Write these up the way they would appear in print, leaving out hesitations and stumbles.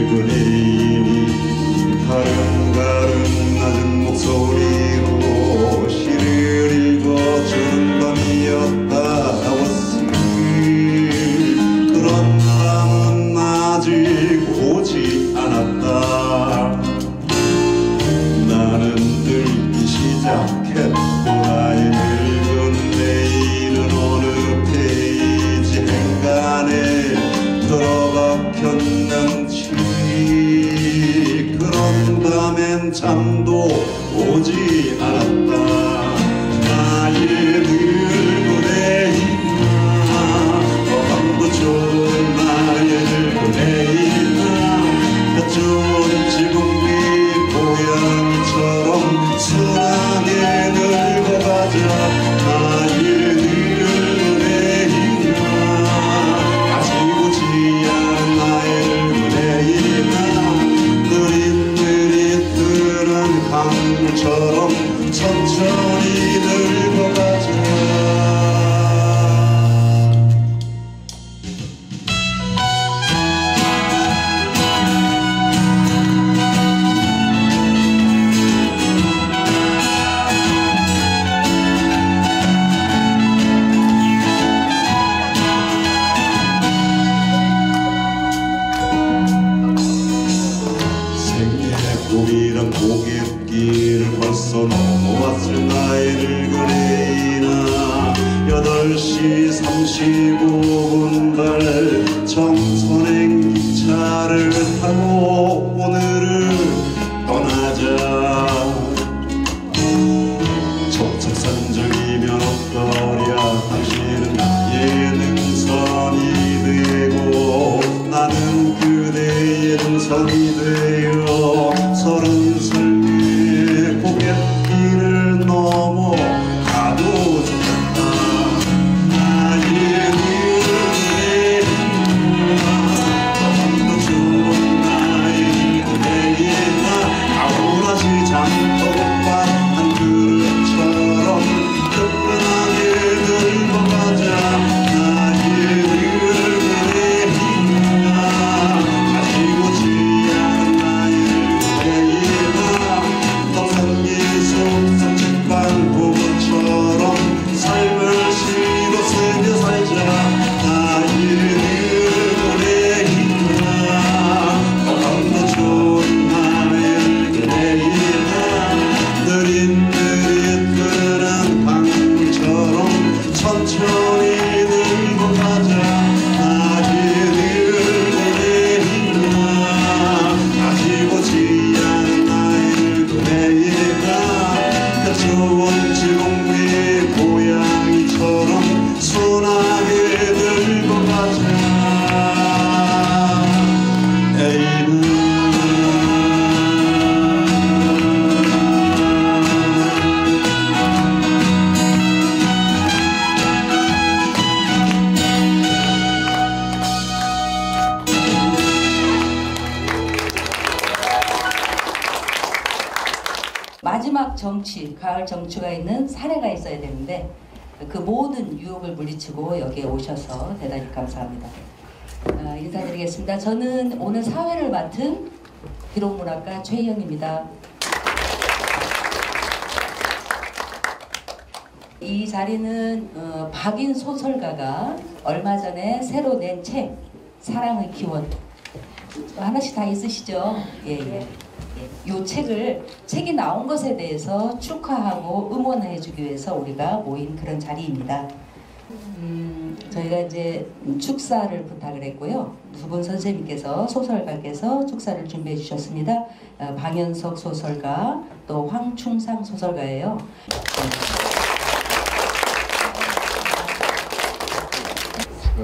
늙은이 가름가름 낮은 목소리로 시를 읽어주는 밤이었다. 그런 밤은 아직 오지 않았다. 나는 늙기 시작했고 나의 늙은 내일은 어느 페이지 행간에 들어박혔는지. 그런 밤엔 잠도 오지 않았다. 나의 늙은 애인아, 밤도 좋은 나의 늙은 애인아, 볕 좋은 지붕빛 고양이처럼 순하게 늙어가자. 나의 늙은 애인아, 가지고지 않은 나의 늙은 애인아, 느릿느릿 흐르는 강물처럼 천천히 늙어가자. 고기란 고갯길을 벌써 넘어왔을 나의 늙은 애인아, 8시 35분 발 정선행 기차를 타고 오늘을 떠나자. 척척산적이면 어떠랴. 당신은 나의 능선이 되고 나는 그대의 능선이 되어 30살 고갯길을 넘어 가도 좋겠다. 나의 늙은 밤도 좋은 나의 늙은 애인아, 가오라지 장독밭 한 그릇처럼 뜨끈하게 늙어가자. 나의 늙은 애인아, 가지고지 않은 나의 속삭pan 부부처럼 삶을 시로 새겨 살자. 나의 늙은 애인아, 밤도 좋은 나의 늙은 애인아, 느릿느릿 흐르는 강물처럼 천천히 늙어가자. 나의 늙은 애인아, 가지고지 않은 나의 늙은 애인아, 좋은 지붕빛 고양이처럼 순하게 늙어가자. 애인아, 마지막 정취, 가을 정취가 있는 사례가 있어야 되는데 그 모든 유혹을 물리치고 여기에 오셔서 대단히 감사합니다. 인사드리겠습니다. 저는 오늘 사회를 맡은 기록문학가 최희영입니다. 이 자리는 박인 소설가가 얼마 전에 새로 낸 책 사랑의 기원 하나씩 다 있으시죠? 예. 이 책이 나온 것에 대해서 축하하고 응원해주기 위해서 우리가 모인 그런 자리입니다. 저희가 이제 축사를 부탁을 했고요. 두 분 선생님께서 소설가께서 축사를 준비해 주셨습니다. 방현석 소설가, 또 황충상 소설가예요.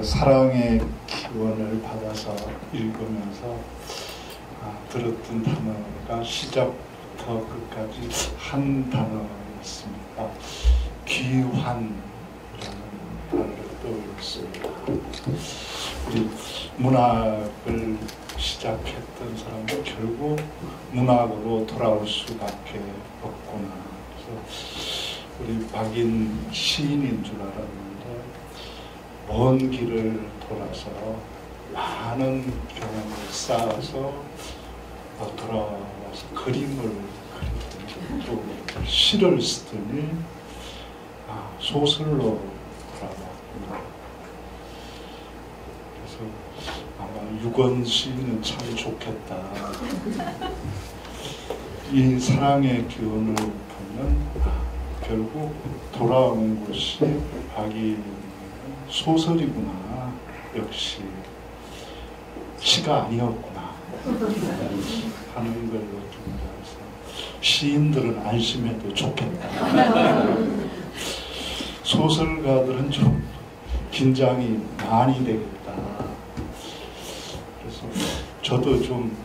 사랑의 기원을 받아서 읽으면서 들었던 단어가 시작부터 끝까지 한 단어였습니다. 귀환이라는 단어를 떠올렸습니다. 우리 문학을 시작했던 사람은 결국 문학으로 돌아올 수밖에 없구나. 그래서 우리 박인 시인인 줄 알았는데 먼 길을 돌아서 많은 경험을 쌓아서 돌아와서 그림을 그리더니 또 시를 쓰더니 소설로 돌아왔구나. 그래서 아마 유건 시인은 참 좋겠다. 이 사랑의 기운을 보면 결국 돌아온 곳이 박인 소설이구나. 역시 시가 아니었구나 하는 걸 느끼면서 시인들은 안심해도 좋겠다. 소설가들은 좀 긴장이 많이 되겠다. 그래서 저도 좀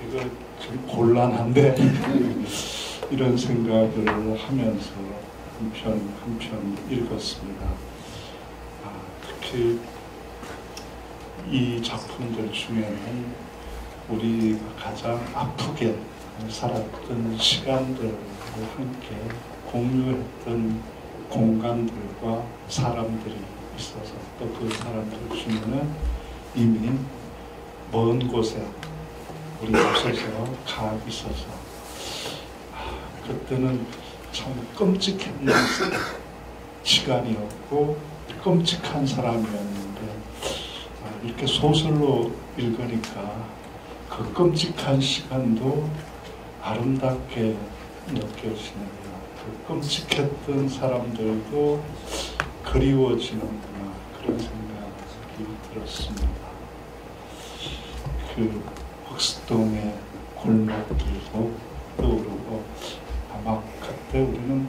이거 좀 곤란한데 이런 생각을 하면서 한편 읽었습니다. 특히 이 작품들 중에는 우리가 가장 아프게 살았던 시간들과 함께 공유했던 공간들과 사람들이 있어서 또 그 사람들 중에는 이미 먼 곳에 우리 없어서 가 있어서 그때는 참 끔찍했는 시간이었고 끔찍한 사람이었는데 이렇게 소설로 읽으니까 그 끔찍한 시간도 아름답게 느껴지네요. 그 끔찍했던 사람들도 그리워지는구나 그런 생각이 들었습니다. 그 흑스동의 골목길도 떠오르고 아마 그때 우리는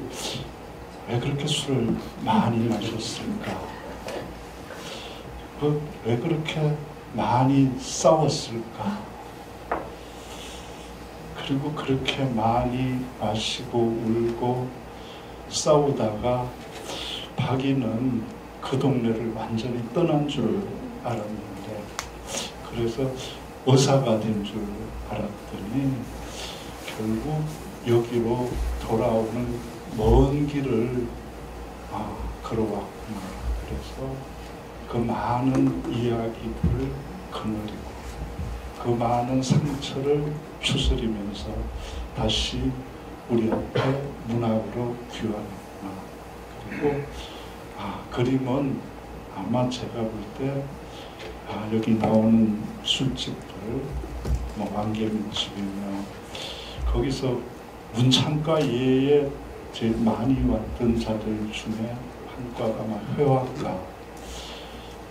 왜 그렇게 술을 많이 마셨을까? 왜 그렇게 많이 싸웠을까? 그리고 그렇게 많이 마시고 울고 싸우다가 박이는 그 동네를 완전히 떠난 줄 알았는데 그래서 의사가 된 줄 알았더니 결국 여기로 돌아오는 먼 길을 걸어왔구나. 그래서 그 많은 이야기들을 거느리고 그 많은 상처를 추스리면서 다시 우리 앞에 문학으로 귀환했구나. 그리고 그림은 아마 제가 볼 때 여기 나오는 술집들 왕개민집이며 거기서 문창과 예에 제일 많이 왔던 자들 중에 한 과가 아마 회화과.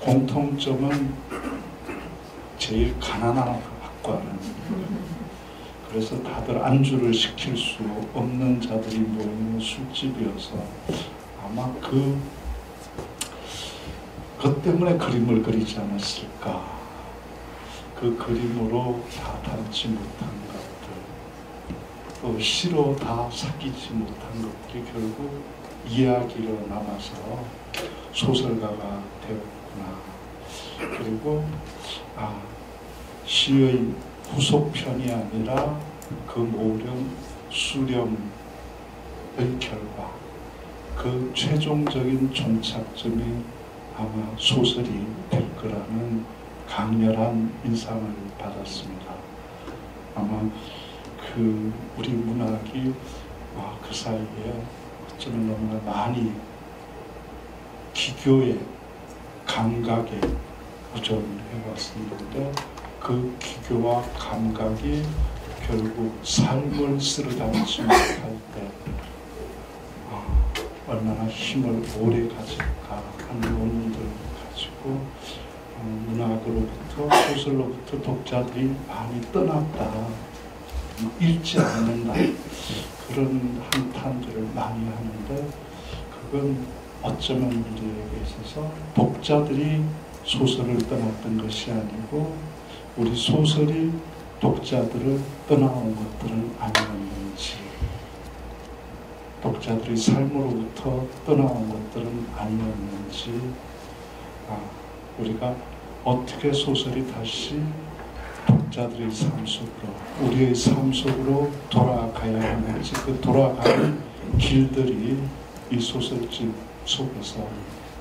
공통점은 제일 가난한 학과는 그래서 다들 안주를 시킬 수 없는 자들이 모이는 술집이어서 아마 그 때문에 그림을 그리지 않았을까. 그 그림으로 다 담지 못한 것들, 또 시로 다 사귀지 못한 것들이 결국 이야기로 남아서 소설가가 되었구나. 그리고 시의 후속편이 아니라 그 모령 수렴의 결과, 그 최종적인 종착점이 아마 소설이 될 거라는 강렬한 인상을 받았습니다. 아마 우리 문학이 그 사이에 어쩌면 너무나 많이 기교의 감각에 도전해왔었는데 그 기교와 감각이 결국 삶을 쓸어담지 못할 때 얼마나 힘을 오래 가질까 하는 의문들을 가지고 문학으로부터 소설로부터 독자들이 많이 떠났다, 읽지 않는다, 그런 한탄들을 많이 하는데 그건 어쩌면 우리에게 있어서 독자들이 소설을 떠났던 것이 아니고 우리 소설이 독자들을 떠나온 것들은 아니었는지, 독자들이 삶으로부터 떠나온 것들은 아니었는지, 우리가 어떻게 소설이 다시 독자들의 삶 속으로, 우리의 삶 속으로 돌아가야 하는지, 그 돌아가는 길들이 이 소설집 속에서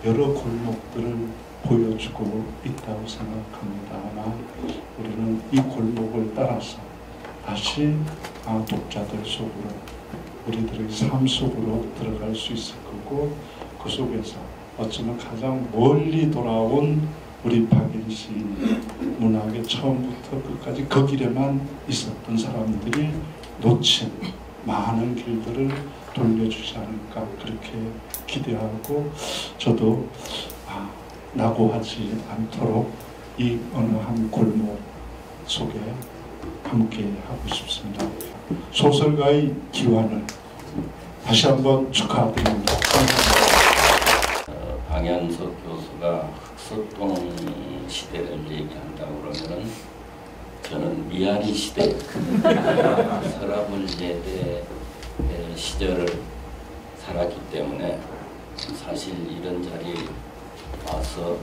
여러 골목들을 보여주고 있다고 생각합니다. 아마 우리는 이 골목을 따라서 다시 독자들 속으로, 우리들의 삶 속으로 들어갈 수 있을 거고, 그 속에서 어쩌면 가장 멀리 돌아온 우리 박인 시인, 문학의 처음부터 끝까지 그 길에만 있었던 사람들이 놓친 많은 길들을 돌려주지 않을까, 그렇게 기대하고, 저도 낙오하지 않도록 이 어느 한 골목 속에 함께 하고 싶습니다. 소설가의 기원을 다시 한번 축하드립니다. 방현석 교수가 흑석동 시대를 얘기한다고 그러면은 저는 미아리 시대, 서라불예대 시절을 살았기 때문에 사실 이런 자리에 와서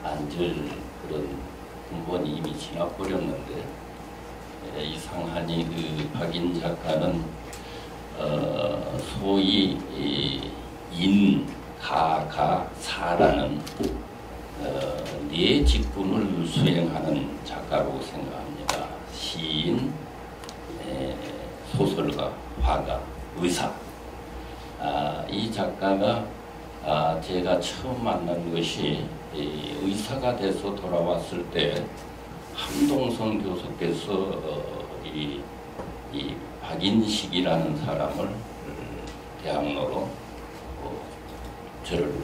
앉을 그런 근본이 이미 지나버렸는데, 이상하니 그 박인 작가는 소위 인가가사라는 네 직분을 수행하는 작가라고 생각합니다. 시인, 소설가, 화가, 의사. 이 작가가 제가 처음 만난 것이 의사가 돼서 돌아왔을 때 함동선 교수께서 이 박인식이라는 사람을 대학로로 저를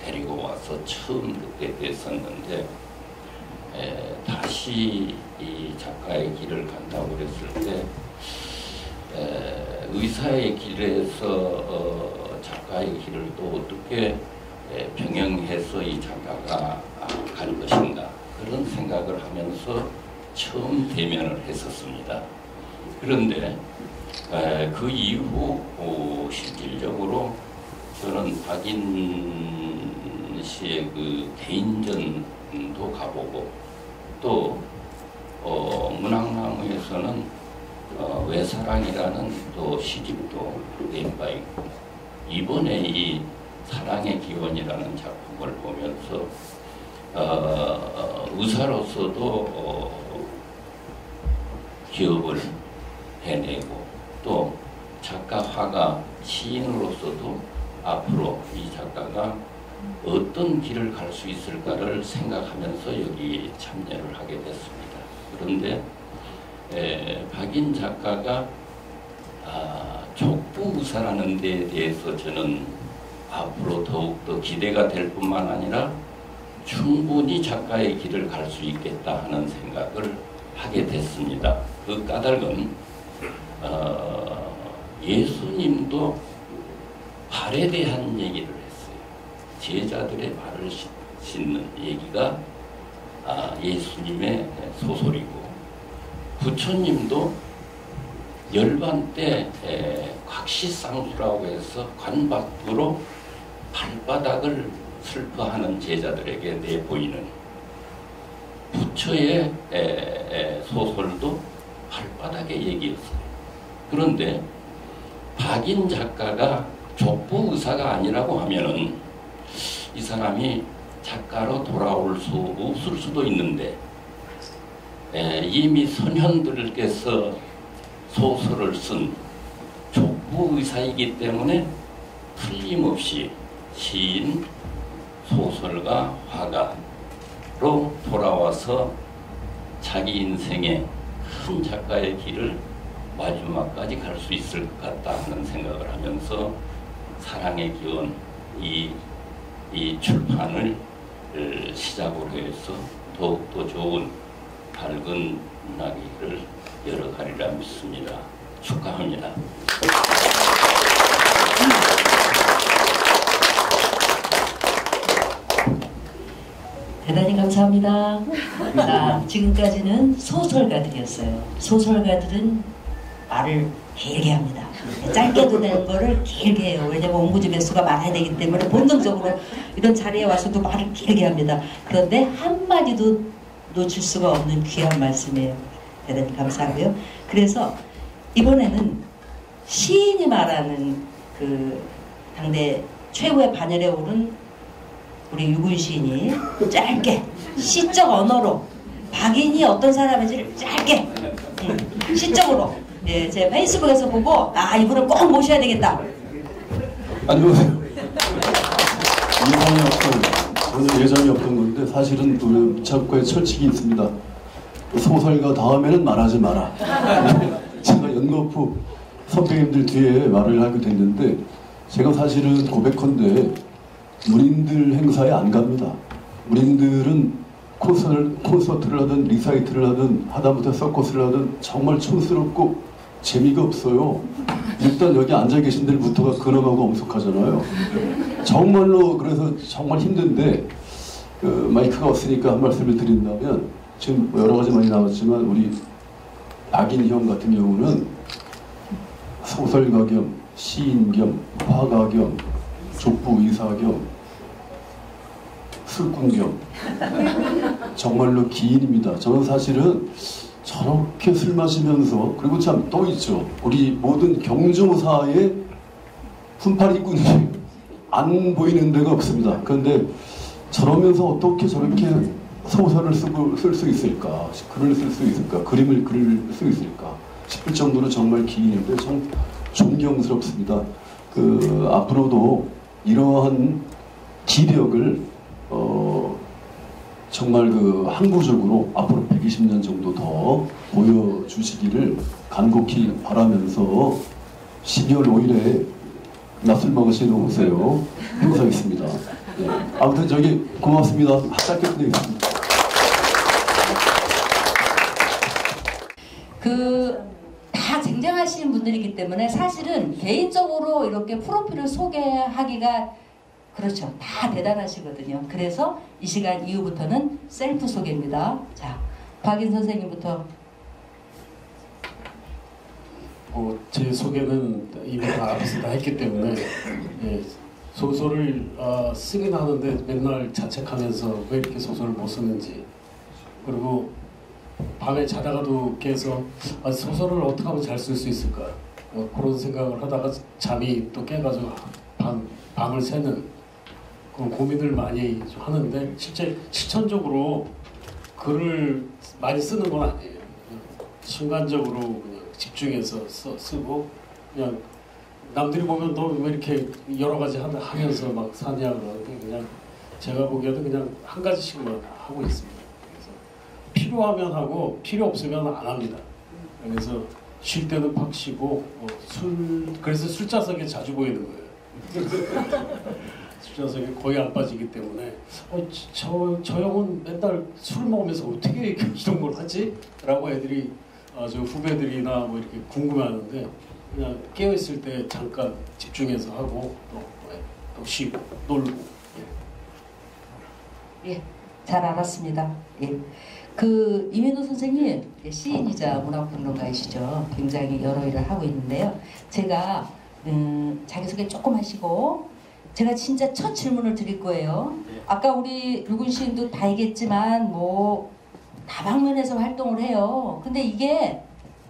데리고 와서 처음 그때 뵀었는데, 다시 이 작가의 길을 간다고 그랬을 때 의사의 길에서 작가의 길을 또 어떻게 병행해서 이 작가가 갈 것인가, 그런 생각을 하면서 처음 대면을 했었습니다. 그런데 그 이후 실질적으로 저는 박인 씨의 그 개인전도 가보고, 또 문학나무에서는 외사랑이라는 또 시집도 낸 바 있고, 이번에 이 사랑의 기원이라는 작품을 보면서 의사로서도 기업을 해내고, 또 작가, 화가, 시인으로서도 앞으로 이 작가가 어떤 길을 갈 수 있을까를 생각하면서 여기 참여를 하게 됐습니다. 그런데 박인 작가가 족부의사라는 데에 대해서 저는 앞으로 더욱더 기대가 될 뿐만 아니라 충분히 작가의 길을 갈 수 있겠다 하는 생각을 하게 됐습니다. 그 까닭은 예수님도 발에 대한 얘기를 했어요. 제자들의 발을 씻는 얘기가 예수님의 소설이고, 부처님도 열반 때 곽시상수라고 해서 관 밖으로 발바닥을 슬퍼하는 제자들에게 내보이는 부처의 소설도 발바닥의 얘기였어요. 그런데 박인 작가가 족부 의사가 아니라고 하면은 이 사람이 작가로 돌아올 수 없을 수도 있는데, 이미 선현들께서 소설을 쓴 족부 의사이기 때문에 틀림없이 시인, 소설가, 화가로 돌아와서 자기 인생의 큰 작가의 길을 마지막까지 갈 수 있을 것 같다 하는 생각을 하면서 사랑의 기원 이 출판을 시작으로 해서 더욱더 좋은 밝은 문학의 길을 열어가리라 믿습니다. 축하합니다. 대단히 감사합니다. 자, 지금까지는 소설가들이었어요. 소설가들은 말을 길게 합니다. 짧게도 되는 거를 길게 해요. 왜냐면 옹부지 배수가 많아야 되기 때문에 본능적으로 이런 자리에 와서도 말을 길게 합니다. 그런데 한마디도 놓칠 수가 없는 귀한 말씀이에요. 대단히 감사하고요. 그래서 이번에는 시인이 말하는 그 당대 최고의 반열에 오른 우리 유군 시인이 짧게 시적 언어로 박인이 어떤 사람인지를 짧게 시적으로 예, 제 페이스북에서 보고 아 이분을 꼭 모셔야 되겠다. 안녕하세요. 전혀 예정이 없던 건데 사실은 우리 작가의 철칙이 있습니다. 소설가 다음에는 말하지 마라. 제가 연거푸 선배님들 뒤에 말을 하게 됐는데 제가 사실은 고백컨대 문인들 행사에 안 갑니다. 문인들은 콘서트를 하든 리사이트를 하든 하다못해 서커스를 하든 정말 촌스럽고 재미가 없어요. 일단 여기 앉아 계신 데부터가 근엄하고 엄숙하잖아요. 정말로 그래서 정말 힘든데 마이크가 없으니까 한 말씀을 드린다면 지금 여러 가지 많이 나왔지만 우리 박인 형 같은 경우는 소설가 겸 시인 겸 화가 겸 족부 의사 겸 술꾼 겸 정말로 기인입니다. 저는 사실은 저렇게 술 마시면서 그리고 참 또 있죠. 우리 모든 경조사의 품팔이꾼이 안 보이는 데가 없습니다. 그런데 저러면서 어떻게 저렇게 소설을 쓸 수 있을까, 글을 쓸 수 있을까, 그림을 그릴 수 있을까 싶을 정도로 정말 기인인데 참 존경스럽습니다. 앞으로도 이러한 기력을 정말 항구적으로 앞으로 120년 정도 더 보여주시기를 간곡히 바라면서 12월 5일에 낮술 먹으시러 오세요. 행사있습니다. 네. 아무튼 저기 고맙습니다. 짧게 끝내겠습니다. 다 쟁쟁하시는 분들이기 때문에 사실은 개인적으로 이렇게 프로필을 소개하기가 그렇죠. 다 대단하시거든요. 그래서 이 시간 이후부터는 셀프 소개입니다. 자, 박인 선생님부터. 제 소개는 이미 다 앞에서 다 했기 때문에 예, 소설을 쓰긴 하는데 맨날 자책하면서 왜 이렇게 소설을 못 쓰는지 그리고 밤에 자다가도 깨서 소설을 어떻게 하면 잘 쓸 수 있을까 그런 생각을 하다가 잠이 또 깨가지고 밤을 새는 그런 고민을 많이 하는데 실제 실천적으로 글을 많이 쓰는 건 아니에요. 순간적으로 그냥 집중해서 쓰고 그냥 남들이 보면 너 왜 이렇게 여러 가지 하면서 막 사냐 그러는데 그냥 제가 보기에도 그냥 한 가지씩만 하고 있습니다. 그래서 필요하면 하고 필요 없으면 안 합니다. 그래서 쉴 때는 팍 쉬고 그래서 술자석에 자주 보이는 거예요. 술자석에 거의 안 빠지기 때문에 저 형은 맨날 술 먹으면서 어떻게 이런 걸 하지? 라고 애들이 저 후배들이나 뭐 이렇게 궁금해하는데 그냥 깨어있을 때 잠깐 집중해서 하고 또 쉬고 놀고 예, 잘 알았습니다. 예. 이민호 선생님 시인이자 문학평론가이시죠. 굉장히 여러 일을 하고 있는데요. 제가 자기소개 조금 하시고 제가 진짜 첫 질문을 드릴 거예요. 아까 우리 류군 시인도 다 얘기했지만 뭐 다방면에서 활동을 해요. 근데 이게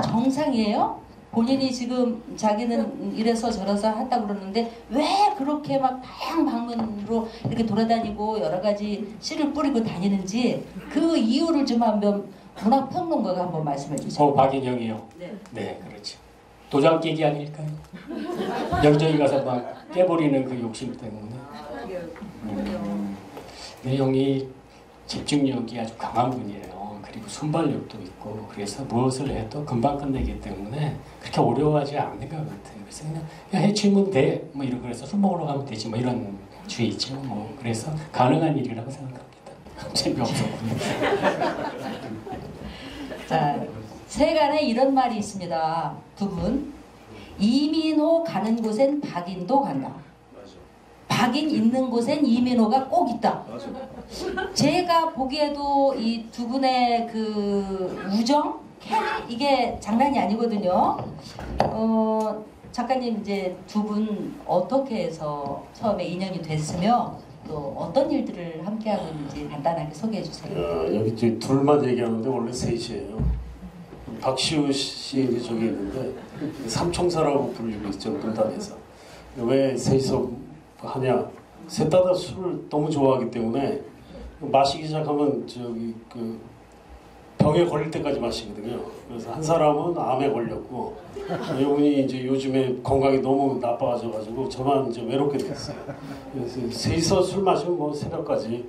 정상이에요? 본인이 지금 자기는 이래서 저래서 한다고 그러는데 왜 그렇게 막 다양한 방면으로 이렇게 돌아다니고 여러 가지 씨를 뿌리고 다니는지 그 이유를 좀 한번 문학평론가가 한번 말씀해 주세요. 박인영이요. 네. 네, 그렇지. 도장 깨기 아닐까요? 여기저기 가서 막 깨버리는 그 욕심 때문에. 네, 형이 집중력이 아주 강한 분이에요. 그리고 순발력도 있고 그래서 무엇을 해도 금방 끝내기 때문에 그렇게 어려워하지 않는 것 같아요. 그래서 그냥 해치우면 돼. 뭐 이러고 그래서 술 먹으러 가면 되지. 뭐 이런 주의죠. 뭐 그래서 가능한 일이라고 생각합니다. 재미없어. 자, 세간에 이런 말이 있습니다. 두 분. 이민호 가는 곳엔 박인도 간다. 박인 있는 곳엔 이민호가 꼭 있다. 제가 보기에도 이 두 분의 그 우정, 케미 이게 장난이 아니거든요. 작가님 이제 두 분 어떻게 해서 처음에 인연이 됐으며 또 어떤 일들을 함께 하고 있는지 간단하게 소개해 주세요. 여기 이제 둘만 얘기하는데 원래 셋이에요. 박시우 씨 저기 있는데 삼총사라고 불리고 있죠. 분단에서. 왜 셋이서 하냐? 셋 다 술을 너무 좋아하기 때문에 마시기 시작하면 저기 병에 걸릴 때까지 마시거든요. 그래서 한 사람은 암에 걸렸고 이분이 이제 요즘에 건강이 너무 나빠져가지고 저만 이제 외롭게 됐어요. 그래서 셋이서 술 마시면 뭐 새벽까지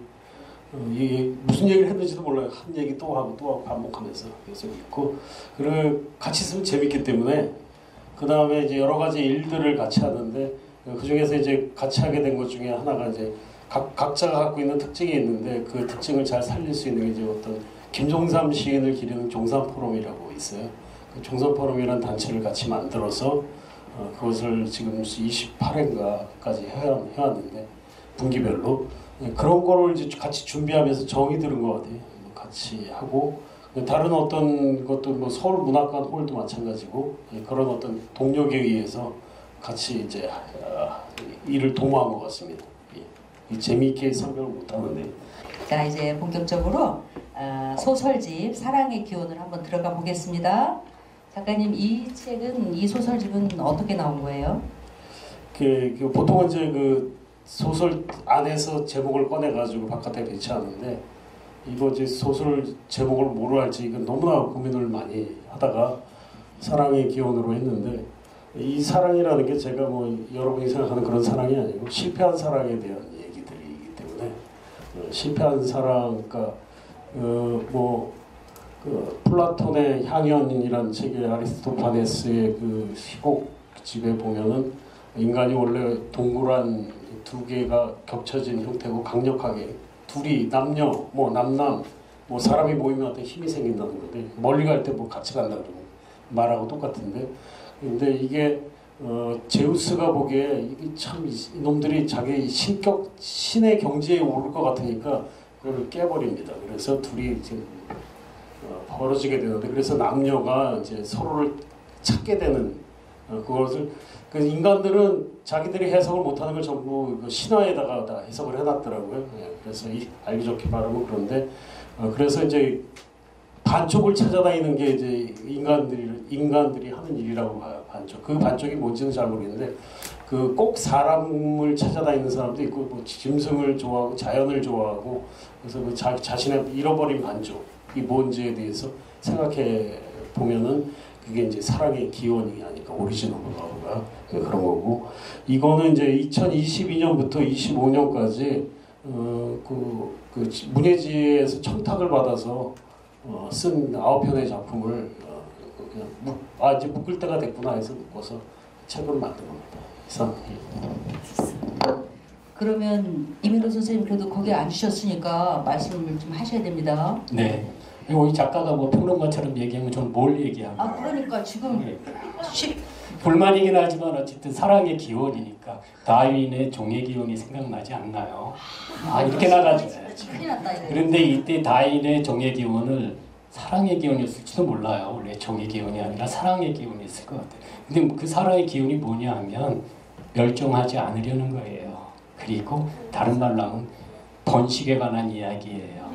이게 무슨 얘기를 했는지도 몰라요. 한 얘기 또 하고 반복하면서 계속 있고 그리고 같이 있으면 재밌기 때문에 그 다음에 이제 여러 가지 일들을 같이 하는데 그 중에서 이제 같이 하게 된 것 중에 하나가 이제 각자가 갖고 있는 특징이 있는데 그 특징을 잘 살릴 수 있는 게 이제 어떤 김종삼 시인을 기리는 종삼포럼이라고 있어요. 그 종삼포럼이라는 단체를 같이 만들어서 그것을 지금 28회까지 해왔는데 분기별로 그런 거를 이제 같이 준비하면서 정이 들은 것 같아요. 같이 하고 다른 어떤 것도 뭐 서울문학관 홀도 마찬가지고 그런 어떤 동력에 의해서 같이 이제 일을 도모한 것 같습니다. 재미있게 설명을 못하는데. 자, 이제 본격적으로 소설집 사랑의 기원을 한번 들어가 보겠습니다. 작가님, 이 소설집은 어떻게 나온 거예요? 보통은 이제 그 소설 안에서 제목을 꺼내 가지고 바깥에 배치하는데 이거 이제 소설 제목을 뭐로 할지 이건 너무나 고민을 많이 하다가 사랑의 기원으로 했는데 이 사랑이라는 게 제가 뭐 여러분이 생각하는 그런 사랑이 아니고 실패한 사랑에 대한 얘기들이기 때문에 실패한 사랑, 그러니까 플라톤의 향연이라는 책에 아리스토파네스의 그 시곡집에 보면은 인간이 원래 동그란 두 개가 겹쳐진 형태고 강력하게 둘이 남녀 남남 사람이 모이면 어떤 힘이 생긴다는 건데 멀리 갈 때 뭐 같이 간다는 말하고 똑같은데 근데 이게 제우스가 보기에 이게 참 이놈들이 자기 신의 경지에 오를 것 같으니까 그걸 깨버립니다. 그래서 둘이 지금 벌어지게 되는데 그래서 남녀가 이제 서로를 찾게 되는 그것을 그 인간들은 자기들이 해석을 못하는 걸 전부 신화에다가 다 해석을 해놨더라고요. 그래서 알기 좋게 말하면 그런데 그래서 이제 반쪽을 찾아다니는 게 이제 인간들이 하는 일이라고 봐요. 반쪽. 그 반쪽이 뭔지는 잘 모르겠는데 그 꼭 사람을 찾아다니는 사람도 있고 뭐 짐승을 좋아하고 자연을 좋아하고 그래서 그 자신의 잃어버린 반쪽이 뭔지에 대해서 생각해 보면은 그게 이제 사랑의 기원이 아닐까 오리지널 러브가 그런 거고 이거는 이제 2022년부터 25년까지 그 문예지에서 청탁을 받아서 쓴 9편의 작품을 그냥 이제 묶을 때가 됐구나 해서 묶어서 책으로 만든 겁니다. 이상. 그러면 이민호 선생님 그래도 거기 앉으셨으니까 말씀을 좀 하셔야 됩니다. 네. 이 작가가 뭐 평론가처럼 얘기하면 저는 뭘 얘기하면 그러니까 지금 불만이긴 하지만 어쨌든 사랑의 기원이니까 다윈의 종의 기원이 생각나지 않나요? 이렇게 나가줘야지. 그런데 이때 다윈의 종의 기원을 사랑의 기원이었을지도 몰라요. 원래 종의 기원이 아니라 사랑의 기원이었을 것 같아요. 근데 그 사랑의 기원이 뭐냐 하면 멸종하지 않으려는 거예요. 그리고 다른 말로 하면 번식에 관한 이야기예요.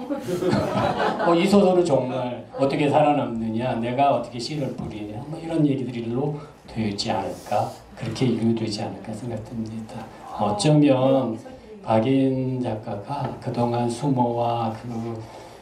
이 소설은 정말 어떻게 살아남느냐, 내가 어떻게 씨를 뿌리냐, 이런 얘기들로 되지 않을까, 그렇게 유효되지 않을까 생각됩니다. 어쩌면 박인 작가가 그동안 수모와 그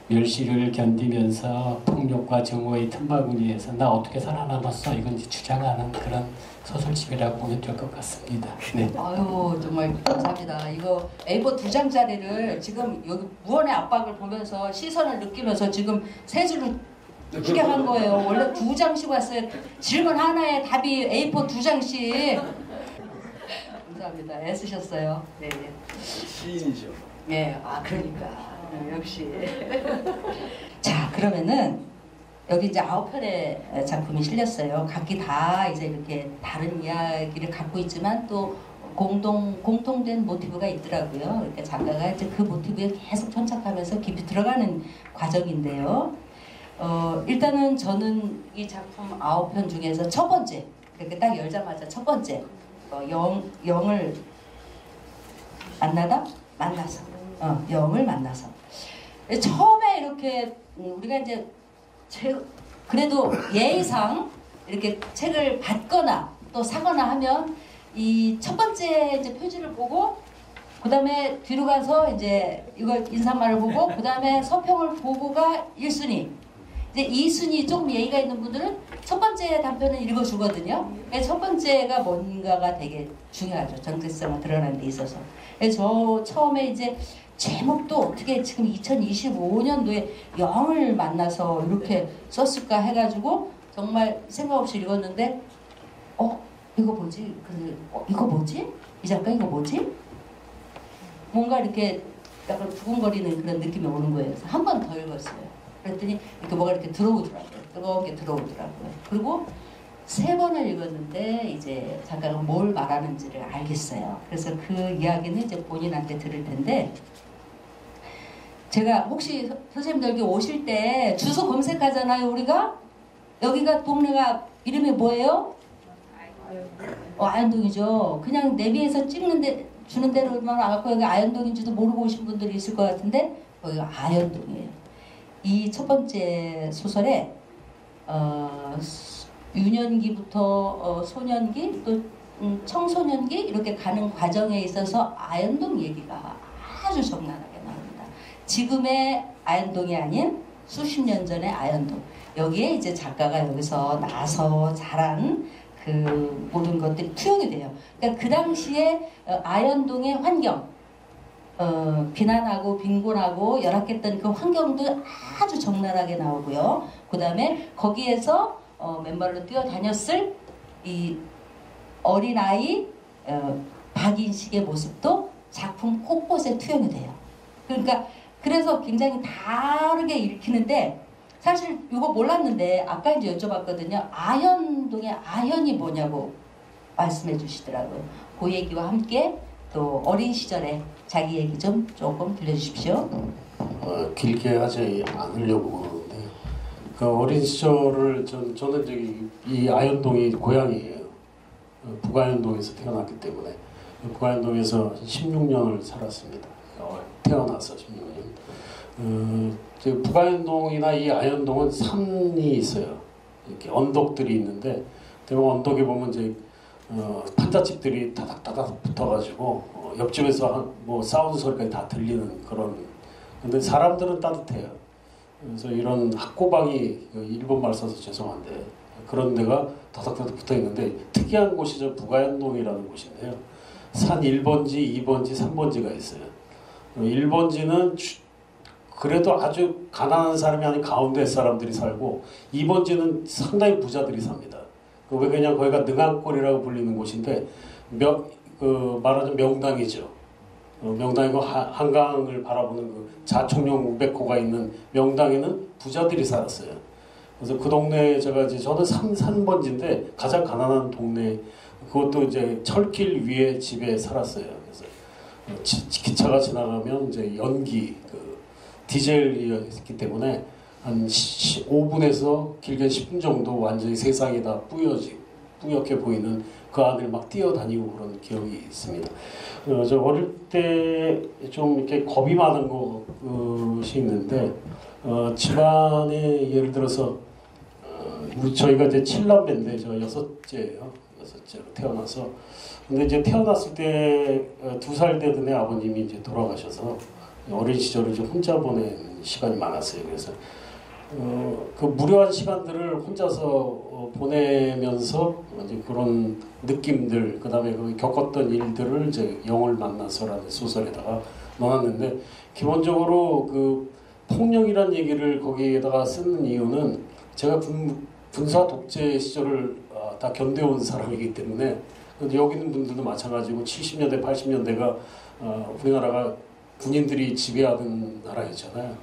멸시를 견디면서 폭력과 증오의 틈바구니에서 나 어떻게 살아남았어 이건 주장하는 그런 소설집이라고 보면 될 것 같습니다. 네. 아유 정말 감사합니다. 이거 A4 2장짜리를 지금 여기 무언의 압박을 보면서 시선을 느끼면서 지금 세 줄로 기각한 거예요. 원래 2장씩 왔어요. 질문 하나에 답이 A4 2장씩. 감사합니다. 애쓰셨어요. 네. 시인이죠. 네. 그러니까. 역시. 자, 그러면은 여기 이제 9편의 작품이 실렸어요. 각기 다 이제 이렇게 다른 이야기를 갖고 있지만 또 공통된 모티브가 있더라고요. 그러니까 작가가 이제 그 모티브에 계속 천착하면서 깊이 들어가는 과정인데요. 일단은 저는 이 작품 9편 중에서 첫 번째, 그러니까 딱 열자마자 첫 번째, 영을 만나서, 영을 만나서. 처음에 이렇게 우리가 이제 그래도 예의상 이렇게 책을 받거나 또 사거나 하면 이 첫 번째 이제 표지를 보고 그 다음에 뒤로 가서 이제 이걸 인사말을 보고 그 다음에 서평을 보고가 1순위. 이제 이 순위 조금 예의가 있는 분들은 첫 번째 단편을 읽어주거든요. 첫 번째가 뭔가가 되게 중요하죠. 정체성을 드러내는 데 있어서. 저 처음에 이제 제목도 어떻게 지금 2025년도에 영을 만나서 이렇게 썼을까 해가지고 정말 생각 없이 읽었는데 이거 뭐지? 이거 뭐지? 이 작가 이거 뭐지? 뭔가 이렇게 약간 두근거리는 그런 느낌이 오는 거예요. 그래서 한 번 더 읽었어요. 그랬더니 이렇게 뭐가 이렇게 들어오더라고요. 뜨겁게 들어오더라고요. 그리고 3번을 읽었는데 이제 작가가 뭘 말하는지를 알겠어요. 그래서 그 이야기는 이제 본인한테 들을 텐데, 제가 혹시 선생님들 여기 오실 때 주소 검색하잖아요. 우리가 여기가 동네가 이름이 뭐예요? 아현동이죠. 그냥 내비에서 찍는데 주는 대로만 와갖고 여기 아현동인지도 모르고 오신 분들이 있을 것 같은데 여기가 아현동이에요. 이 첫 번째 소설에 유년기부터 소년기 또 청소년기 이렇게 가는 과정에 있어서 아현동 얘기가 아주 적나라하게 나옵니다. 지금의 아현동이 아닌 수십 년 전의 아현동. 여기에 이제 작가가 여기서 나서 자란 그 모든 것들이 투영이 돼요. 그러니까 그 당시에 아현동의 환경, 비난하고 빈곤하고 열악했던 그 환경도 아주 적나라하게 나오고요. 그 다음에 거기에서 맨발로 뛰어다녔을 이 어린아이 박인식의 모습도 작품 곳곳에 투영이 돼요. 그러니까 그래서 굉장히 다르게 읽히는데, 사실 이거 몰랐는데 아까 이제 여쭤봤거든요. 아현동의 아현이 뭐냐고 말씀해 주시더라고요. 그 얘기와 함께 또 어린 시절에 자기 얘기 좀 조금 들려주십시오. 길게 하지 않으려고 그러는데, 그 어린 시절을 저는 이 아현동이 고향이에요. 북아현동에서 태어났기 때문에 북아현동에서 16년을 살았습니다. 태어나서 16년. 북아현동이나 이 아현동은 산이 있어요. 이렇게 언덕들이 있는데, 대부분 언덕에 보면 이제 판잣집들이 다닥다닥 붙어가지고 옆집에서 뭐 싸우는 소리까지 다 들리는 그런. 근데 사람들은 따뜻해요. 그래서 이런 학고방이, 일본 말 써서 죄송한데 그런 데가 다닥다닥 붙어 있는데, 특이한 곳이 저 북아현동이라는 곳인데요. 산 1번지, 2번지, 3번지가 있어요. 1번지는 그래도 아주 가난한 사람이 아닌 가운데 사람들이 살고, 2번지는 상당히 부자들이 삽니다. 왜 그냥 거기가 능한골이라고 불리는 곳인데, 말하자면 명당이죠. 명당이고 한강을 바라보는 그 자총령 우백호가 있는 명당에는 부자들이 살았어요. 그래서 그 동네에 저는 3번지인데 가장 가난한 동네, 그것도 이제 철길 위에 집에 살았어요. 그래서 기차가 지나가면 이제 연기, 디젤이었기 때문에 한 5분에서 길게 10분 정도 완전히 세상이 다 뿌옇게 보이는 그 안을 막 뛰어다니고 그런 기억이 있습니다. 저 어릴 때 좀 이렇게 겁이 많은 것이 있는데, 집안에 예를 들어서 저희가 이제 7남매인데 제가 6째예요. 6째로 태어나서. 근데 이제 태어났을 때 2살 되던 애 아버님이 이제 돌아가셔서 어린 시절을 좀 혼자 보낸 시간이 많았어요. 그래서 그 무료한 시간들을 혼자서 보내면서 이제 그런 느낌들, 그다음에 그 겪었던 일들을 이제 영을 만나서라는 소설에다가 넣었는데, 기본적으로 그 폭력이란 얘기를 거기에다가 쓰는 이유는 제가 군사 독재 시절을 다 견뎌온 사람이기 때문에, 여기 있는 분들도 마찬가지고 70년대, 80년대가 우리나라가 군인들이 지배하던 나라였잖아요.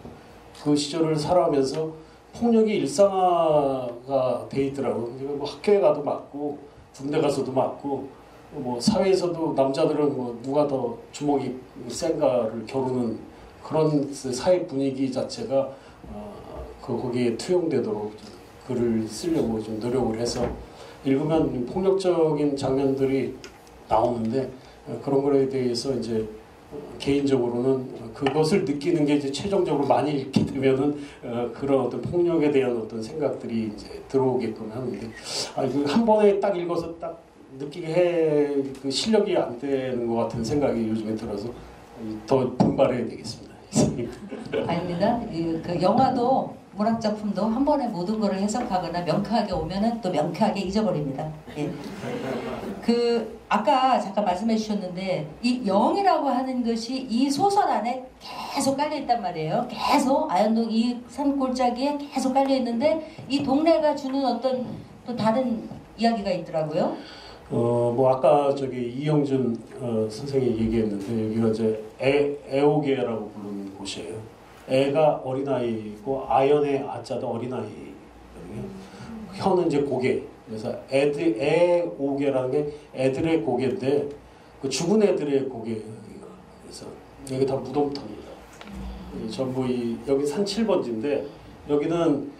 그 시절을 살아가면서 폭력이 일상화가 돼 있더라고요. 뭐 학교에 가도 맞고, 군대 가서도 맞고, 뭐 사회에서도 남자들은 뭐 누가 더 주먹이 센가를 겨루는 그런 사회 분위기 자체가 거기에 투영되도록 글을 쓰려고 좀 노력을 해서 읽으면 폭력적인 장면들이 나오는데, 그런 거에 대해서 이제 개인적으로는 그것을 느끼는 게 이제 최종적으로 많이 읽게 되면은 그런 어떤 폭력에 대한 어떤 생각들이 이제 들어오게끔 하는데, 한 번에 딱 읽어서 딱 느끼게 그 실력이 안 되는 것 같은 생각이 요즘에 들어서 더 분발해야 되겠습니다. 아닙니다. 그 영화도 문학 작품도 한 번에 모든 것을 해석하거나 명쾌하게 오면은 또 명쾌하게 잊어버립니다. 예. 그 아까 잠깐 말씀해 주셨는데 이 영이라고 하는 것이 이 소설 안에 계속 깔려 있단 말이에요. 계속 아현동 이 산골짜기에 계속 깔려 있는데 이 동네가 주는 어떤 또 다른 이야기가 있더라고요. 뭐 아까 저기 이영준 선생이 얘기했는데 여기가 이제 애오게라고 부르는 곳이에요. 애가 어린아이고 아연의 아자도 어린아이거든요. 현은 이제 고개. 그래서 애오게라는 게 애들의 고개인데 그 죽은 애들의 고개예요. 그래서 여기 다 무덤터입니다. 전부 여기 산 7번지인데 여기는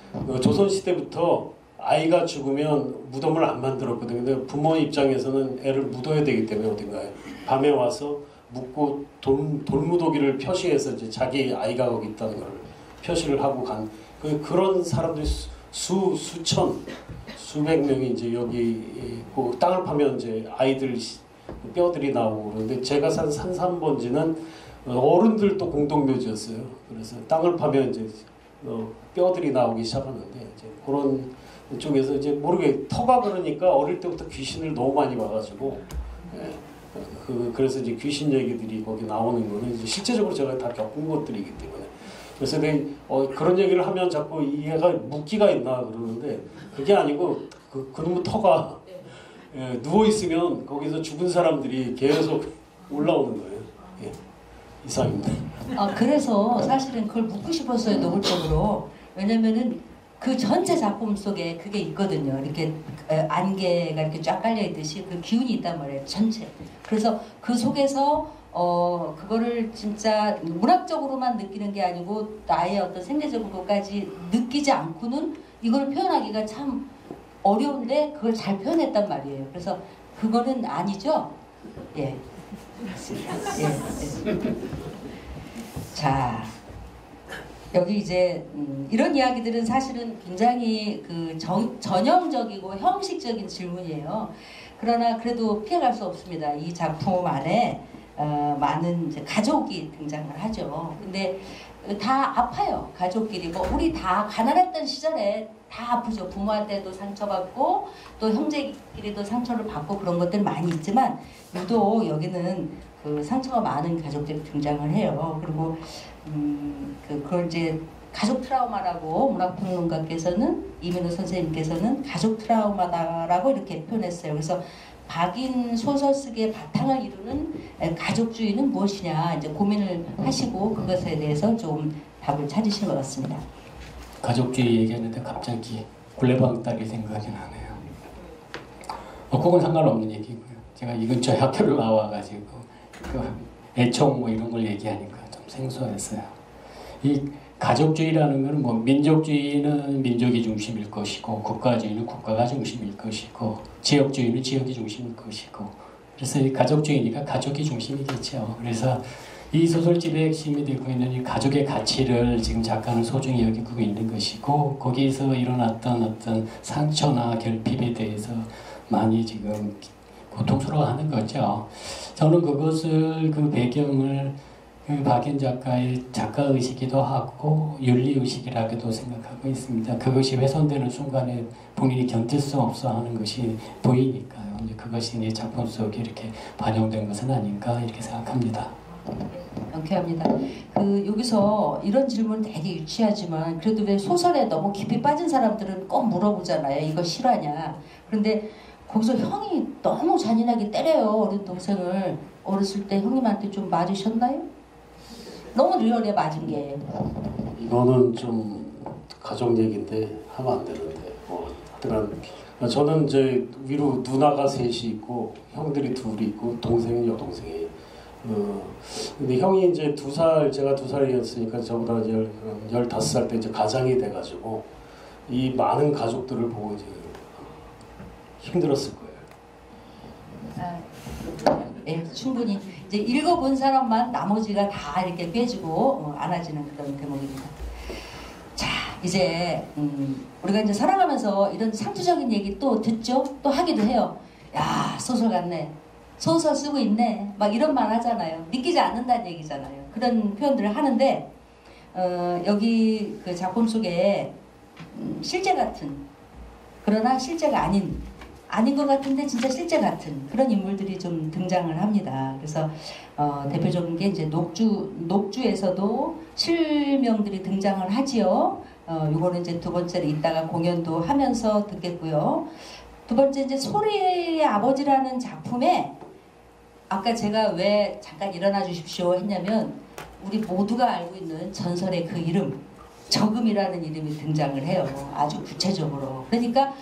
조선시대부터 아이가 죽으면 무덤을 안 만들었거든요. 근데 부모 입장에서는 애를 묻어야 되기 때문에 어딘가에 밤에 와서 묻고 돌무더기를 표시해서 이제 자기 아이가 거기 있다는 걸 표시를 하고 간 그런 사람들이 수천 수백 명이 이제 여기 그 땅을 파면 이제 아이들 뼈들이 나오고 그런데 제가 산 산삼번지는 어른들도 공동묘지였어요. 그래서 땅을 파면 이제 뼈들이 나오기 시작하는데 이제 그런 쪽에서 이제 모르게 터가 그러니까 어릴 때부터 귀신을 너무 많이 봐가지고 그래서 이제 귀신 얘기들이 거기 나오는 거는 이제 실제적으로 제가 다 겪은 것들이기 때문에 그래서 그런 얘기를 하면 자꾸 얘가 묻기가 있나 그러는데 그게 아니고 그놈의 터가 누워 있으면 거기서 죽은 사람들이 계속 올라오는 거예요. 예. 이상입니다. 그래서 사실은 그걸 묻고 싶었어요, 노골적으로. 왜냐면은 그 전체 작품 속에 그게 있거든요. 이렇게 안개가 이렇게 쫙 깔려 있듯이 그 기운이 있단 말이에요, 전체. 그래서 그 속에서 그거를 진짜 문학적으로만 느끼는 게 아니고 나의 어떤 생리적인 것까지 느끼지 않고는 이걸 표현하기가 참 어려운데 그걸 잘 표현했단 말이에요. 그래서 그거는 아니죠? 예. 예. 자, 여기 이제 이런 이야기들은 사실은 굉장히 그 전형적이고 형식적인 질문이에요. 그러나 그래도 피해갈 수 없습니다. 이 작품 안에 많은 이제 가족이 등장을 하죠. 근데 다 아파요. 가족끼리. 뭐 우리 다 가난했던 시절에 다 아프죠. 부모한테도 상처받고 또 형제끼리도 상처를 받고 그런 것들 많이 있지만 유독 여기는 그 상처가 많은 가족들이 등장을 해요. 그리고 그걸 이제 가족 트라우마라고 문학평론가께서는 이민호 선생님께서는 가족 트라우마다라고 이렇게 표현했어요. 그래서 박인 소설 쓰기의 바탕을 이루는 가족주의는 무엇이냐 이제 고민을 하시고 그것에 대해서 좀 답을 찾으신 것 같습니다. 가족주의 얘기하는데 갑자기 굴레방딸이 생각이 나네요. 그건 상관없는 얘기고요. 제가 이 근처에 학교를 나와가지고 그 애청 뭐 이런 걸 얘기하니까 좀 생소했어요. 이 가족주의라는 것은 뭐 민족주의는 민족이 중심일 것이고 국가주의는 국가가 중심일 것이고 지역주의는 지역이 중심일 것이고 그래서 이 가족주의니까 가족이 중심이겠죠. 그래서 이 소설집의 핵심이 되고 있는 이 가족의 가치를 지금 작가는 소중히 여기고 있는 것이고 거기에서 일어났던 어떤 상처나 결핍에 대해서 많이 지금 고통스러워하는 거죠. 저는 그것을 그 배경을 그 박인 작가의 작가의식이기도 하고 윤리의식이라고도 생각하고 있습니다. 그것이 훼손되는 순간에 본인이 견딜 수 없어 하는 것이 보이니까요. 이제 그것이 이 작품 속에 이렇게 반영된 것은 아닌가 이렇게 생각합니다. 명쾌합니다. 여기서 이런 질문 되게 유치하지만 그래도 왜 소설에 너무 깊이 빠진 사람들은 꼭 물어보잖아요. 이거 실화냐. 그런데 거기서 형이 너무 잔인하게 때려요. 어린 동생을. 어렸을 때 형님한테 좀 맞으셨나요? 너무 리얼해 맞은 게. 이거는 좀 가족 얘기인데 하면 안 되는데 하여튼 저는 이제 위로 누나가 셋이 있고 형들이 둘이 있고 동생은 여동생이 근데 형이 이제 2살 제가 2살이었으니까 저보다 15살 때 이제 가장이 돼가지고 이 많은 가족들을 보고 이제 힘들었을 거예요. 네, 충분히 이제 읽어본 사람만 나머지가 다 이렇게 빼지고 안아지는 그런 대목입니다. 자, 이제 우리가 이제 살아가면서 이런 상투적인 얘기 또 듣죠, 또 하기도 해요. 야, 소설 같네, 소설 쓰고 있네, 막 이런 말 하잖아요. 믿기지 않는다는 얘기잖아요. 그런 표현들을 하는데 여기 그 작품 속에 실제 같은, 그러나 실제가 아닌 것 같은데 진짜 실제 같은 그런 인물들이 좀 등장을 합니다. 그래서 대표적인 게 이제 녹주에서도 실명들이 등장을 하지요. 요거는 이제 두 번째로 이따가 공연도 하면서 듣겠고요. 두 번째 이제 소리의 아버지라는 작품에 아까 제가 왜 잠깐 일어나 주십시오 했냐면 우리 모두가 알고 있는 전설의 그 이름 저금이라는 이름이 등장을 해요. 아주 구체적으로. 그러니까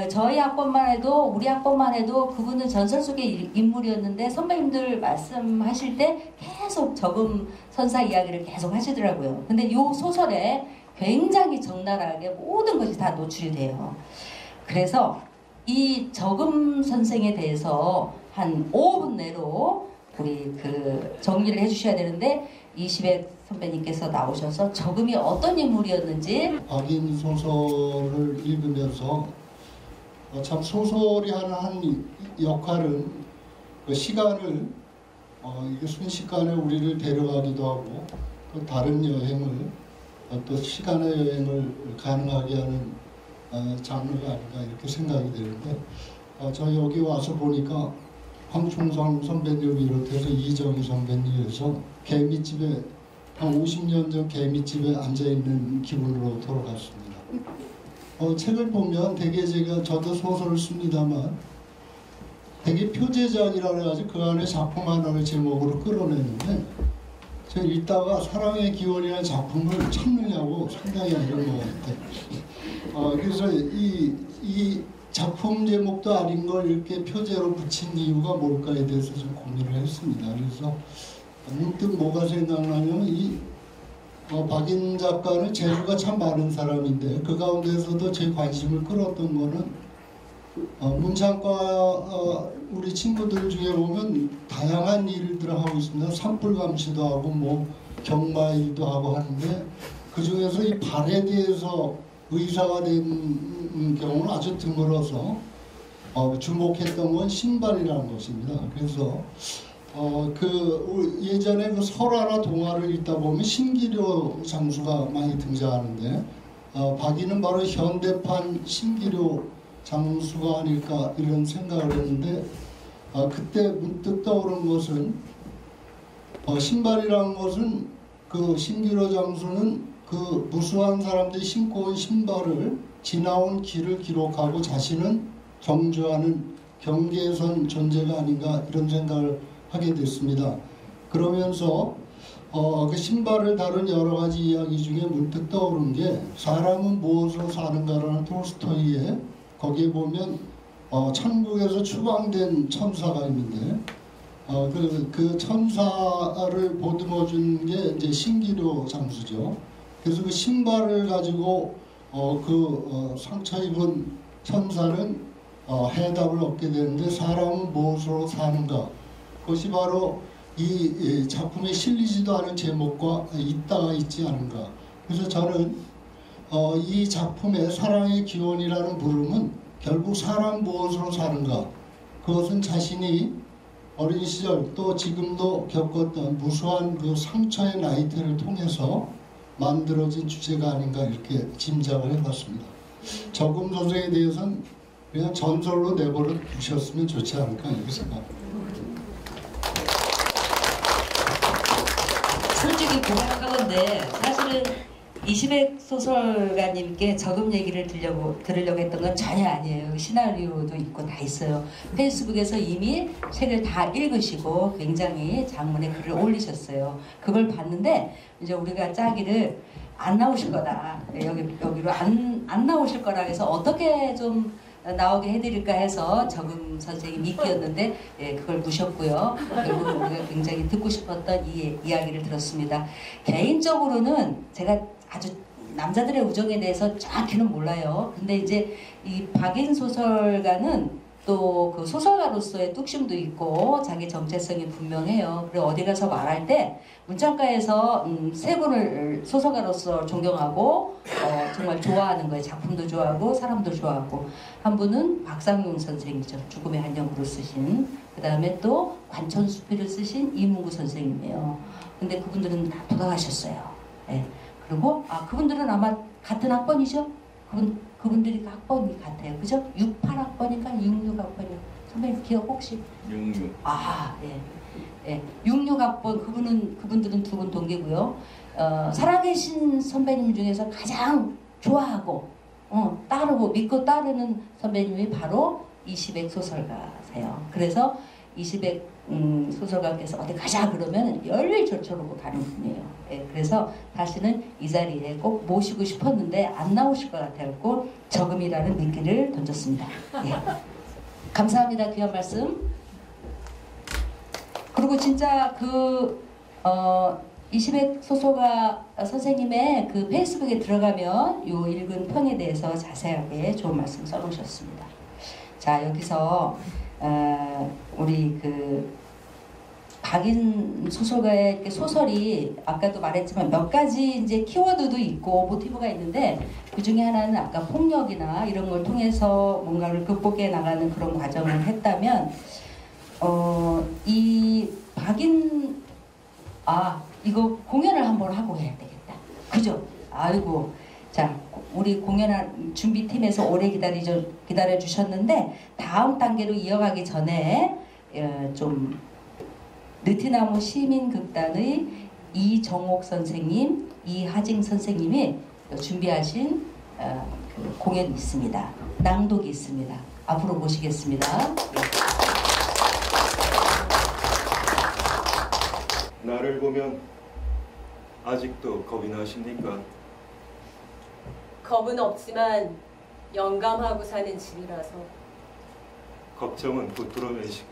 저희 학번만 해도 우리 학번만 해도 그분은 전설 속의 인물이었는데 선배님들 말씀하실 때 계속 저금 선사 이야기를 계속 하시더라고요. 근데 이 소설에 굉장히 적나라하게 모든 것이 다 노출이 돼요. 그래서 이 저금 선생에 대해서 한 5분 내로 우리 그 정리를 해주셔야 되는데 이시백 선배님께서 나오셔서 저금이 어떤 인물이었는지 박인 소설을 읽으면서 참 소설이 하는 한 역할은 그 시간을 이게 순식간에 우리를 데려가기도 하고 또 다른 여행을 또 시간의 여행을 가능하게 하는 장르가 아닌가 이렇게 생각이 되는데 저 여기 와서 보니까 황충성 선배님을 비롯해서 이정희 선배님에서 개미집에 한 50년 전 개미집에 앉아있는 기분으로 돌아갔습니다. 책을 보면 되게 저도 소설을 씁니다만 되게 표제작이라고 해가지고 그 안에 작품 하나를 제목으로 끌어내는데 제가 읽다가 사랑의 기원이라는 작품을 찾느냐고 상당히 어려운 것 같아요. 그래서 이 작품 제목도 아닌 걸 이렇게 표제로 붙인 이유가 뭘까에 대해서 좀 고민을 했습니다. 그래서 문득 뭐가 생각나냐면 박인 작가는 재주가 참 많은 사람인데 그 가운데서도 제 관심을 끌었던 거는 문창과 우리 친구들 중에 보면 다양한 일들을 하고 있습니다. 산불 감시도 하고 뭐 경마 일도 하고 하는데 그 중에서 이 발에 대해서 의사가 된 경우는 아주 드물어서 주목했던 건 신발이라는 것입니다. 그래서 예전에 그 설화나 동화를 읽다 보면 신기료 장수가 많이 등장하는데 박이는 바로 현대판 신기료 장수가 아닐까 이런 생각을 했는데 그때 문득 떠오른 것은 신발이라는 것은 그 신기료 장수는 그 무수한 사람들이 신고 온 신발을 지나온 길을 기록하고 자신은 경주하는 경계선 존재가 아닌가 이런 생각을 하게 됐습니다. 그러면서 그 신발을 다룬 여러 가지 이야기 중에 문득 떠오른 게 사람은 무엇으로 사는가라는 톨스토이의 거기에 보면 천국에서 추방된 천사가 있는데 그 천사를 보듬어 준 게 이제 신기료 장수죠. 그래서 그 신발을 가지고 상처 입은 천사는 해답을 얻게 되는데 사람은 무엇으로 사는가? 그것이 바로 이 작품에 실리지도 않은 제목과 있다가 있지 않은가. 그래서 저는 이 작품의 사랑의 기원이라는 부름은 결국 사람 무엇으로 사는가. 그것은 자신이 어린 시절 또 지금도 겪었던 무수한 그 상처의 나이테를 통해서 만들어진 주제가 아닌가 이렇게 짐작을 해봤습니다. 저금 선생에 대해서는 그냥 전설로 내버려 두셨으면 좋지 않을까 이렇게 생각합니다. 솔직히 고백하건데 사실은 이시백 소설가님께 저금 얘기를 들으려고 했던 건 전혀 아니에요. 시나리오도 있고 다 있어요. 페이스북에서 이미 책을 다 읽으시고 굉장히 장문의 글을 올리셨어요. 그걸 봤는데 이제 우리가 짜기를 안 나오실 거다. 여기로 안 나오실 거라 해서 어떻게 좀 나오게 해드릴까 해서 저금 선생이 미끼였는데 그걸 무셨고요. 결국 우리가 굉장히 듣고 싶었던 이 이야기를 들었습니다. 개인적으로는 제가 아주 남자들의 우정에 대해서 정확히는 몰라요. 근데 이제 이 박인 소설가는 또 그 소설가로서의 뚝심도 있고 자기 정체성이 분명해요. 그리고 어디 가서 말할 때 문창가에서 세 분을 소설가로서 존경하고 정말 좋아하는 거예요. 작품도 좋아하고 사람도 좋아하고. 한 분은 박상용 선생이죠. 죽음의 한영구를 쓰신. 그 다음에 또 관천수필을 쓰신 이문구 선생님이에요. 근데 그분들은 다 돌아가셨어요. 네. 그리고 그분들은 아마 같은 학번이죠? 그분들이 학번이 같아요. 그죠? 68학번인가 66학번인가 선배님 기억 혹시? 66. 예. 66학번 그분들은 두 분 동기고요. 살아계신 선배님 중에서 가장 좋아하고 따르고 믿고 따르는 선배님이 바로 이시백 소설가세요. 그래서 이시백 소설가께서 어디 가자 그러면 열일절초로 가는 분이에요. 예, 그래서 다시는 이 자리에 꼭 모시고 싶었는데 안 나오실 것 같아서 저금이라는 미끼를 던졌습니다. 예. 감사합니다. 귀한 말씀. 그리고 진짜 이시백 소설가 선생님의 그 페이스북에 들어가면 요 읽은 평에 대해서 자세하게 좋은 말씀 써놓으셨습니다. 자, 여기서 우리 박인 소설가의 소설이 아까도 말했지만 몇 가지 이제 키워드도 있고 모티브가 있는데 그 중에 하나는 아까 폭력이나 이런 걸 통해서 뭔가를 극복해 나가는 그런 과정을 했다면 이 박인 이거 공연을 한번 하고 해야 되겠다. 그죠? 아이고. 자, 우리 공연할 준비팀에서 오래 기다려 주셨는데 다음 단계로 이어가기 전에 좀 느티나무 시민극단의 이정옥 선생님, 이하징 선생님이 준비하신 그 공연이 있습니다. 낭독이 있습니다. 앞으로 모시겠습니다. 나를 보면 아직도 겁이 나십니까? 겁은 없지만 영감하고 사는 집이라서. 걱정은 붙들어 매시고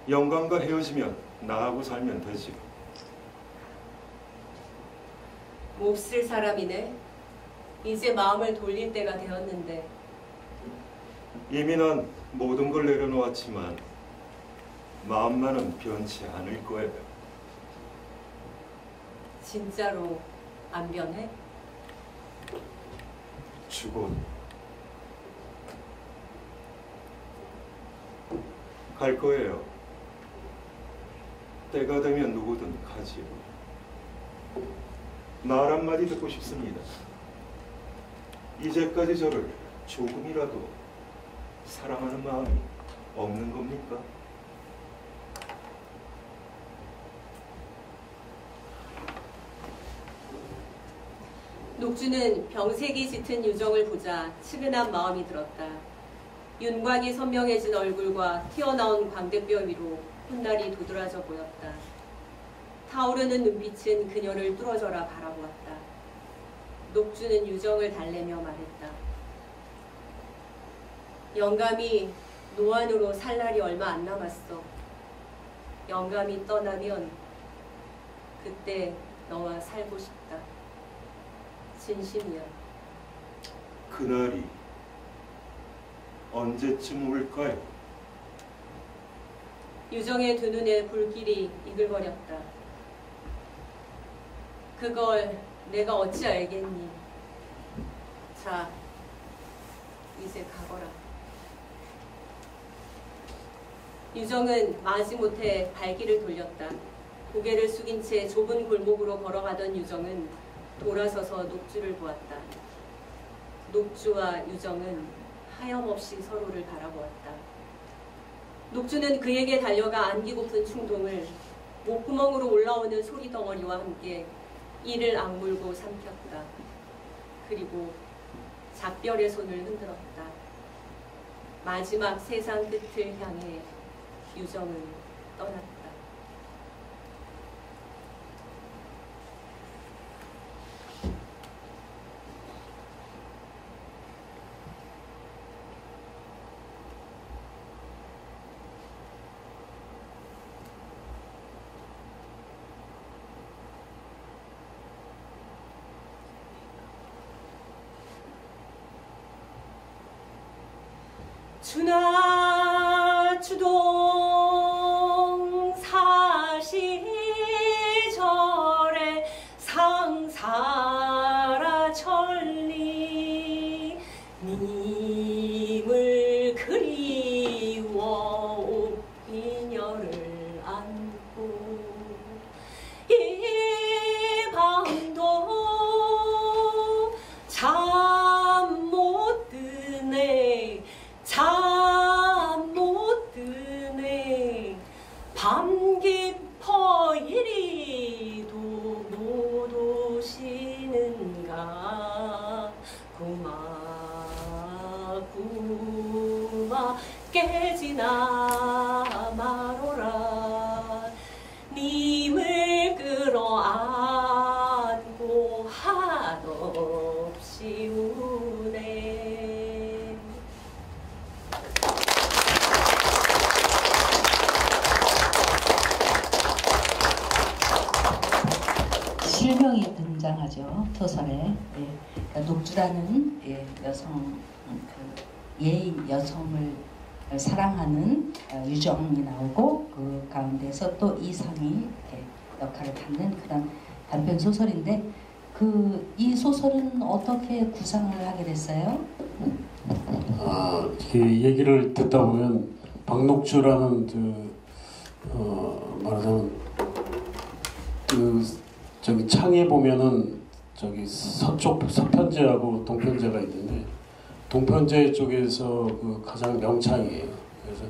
영감과 헤어지면 나하고 살면 되지. 몹쓸 사람이네. 이제 마음을 돌릴 때가 되었는데. 이미 난 모든 걸 내려놓았지만 마음만은 변치 않을 거예요. 진짜로 안 변해? 죽어. 갈 거예요. 때가 되면 누구든 가지요. 말 한마디 듣고 싶습니다. 이제까지 저를 조금이라도 사랑하는 마음이 없는 겁니까? 녹주는 병색이 짙은 유정을 보자 측은한 마음이 들었다. 윤곽이 선명해진 얼굴과 튀어나온 광대뼈 위로 훗날이 도드라져 보였다. 타오르는 눈빛은 그녀를 뚫어져라 바라보았다. 녹주는 유정을 달래며 말했다. 영감이 노안으로 살 날이 얼마 안 남았어. 영감이 떠나면 그때 너와 살고 싶다. 진심이야. 그날이 언제쯤 올까요? 유정의 두 눈에 불길이 이글거렸다. 그걸 내가 어찌 알겠니? 자, 이제 가거라. 유정은 마지못해 발길을 돌렸다. 고개를 숙인 채 좁은 골목으로 걸어가던 유정은 돌아서서 녹주를 보았다. 녹주와 유정은 하염없이 서로를 바라보았다. 녹주는 그에게 달려가 안기고픈 충동을 목구멍으로 올라오는 소리 덩어리와 함께 이를 악물고 삼켰다. 그리고 작별의 손을 흔들었다. 마지막 세상 끝을 향해 유정은 떠났다. 주나 주동 사시절에 상사라 천리 님을 그리워 옥비녀를 안고 이 깨지나 마로라. 님을 끌어안고 한없이 우네. 실명이 등장하죠, 소설에. 예. 그러니까 녹주라는 여성, 예인 여성을 사랑하는 유정이 나오고, 그 가운데서 또 이상이 역할을 갖는 그런 단편 소설인데, 이 소설은 어떻게 구상을 하게 됐어요? 이렇게 얘기를 듣다 보면 박녹주라는 말하자면 저기 창에 보면은 저기 서편제하고 동편제가 있는데, 동편제 쪽에서 그 가장 명창이에요. 그래서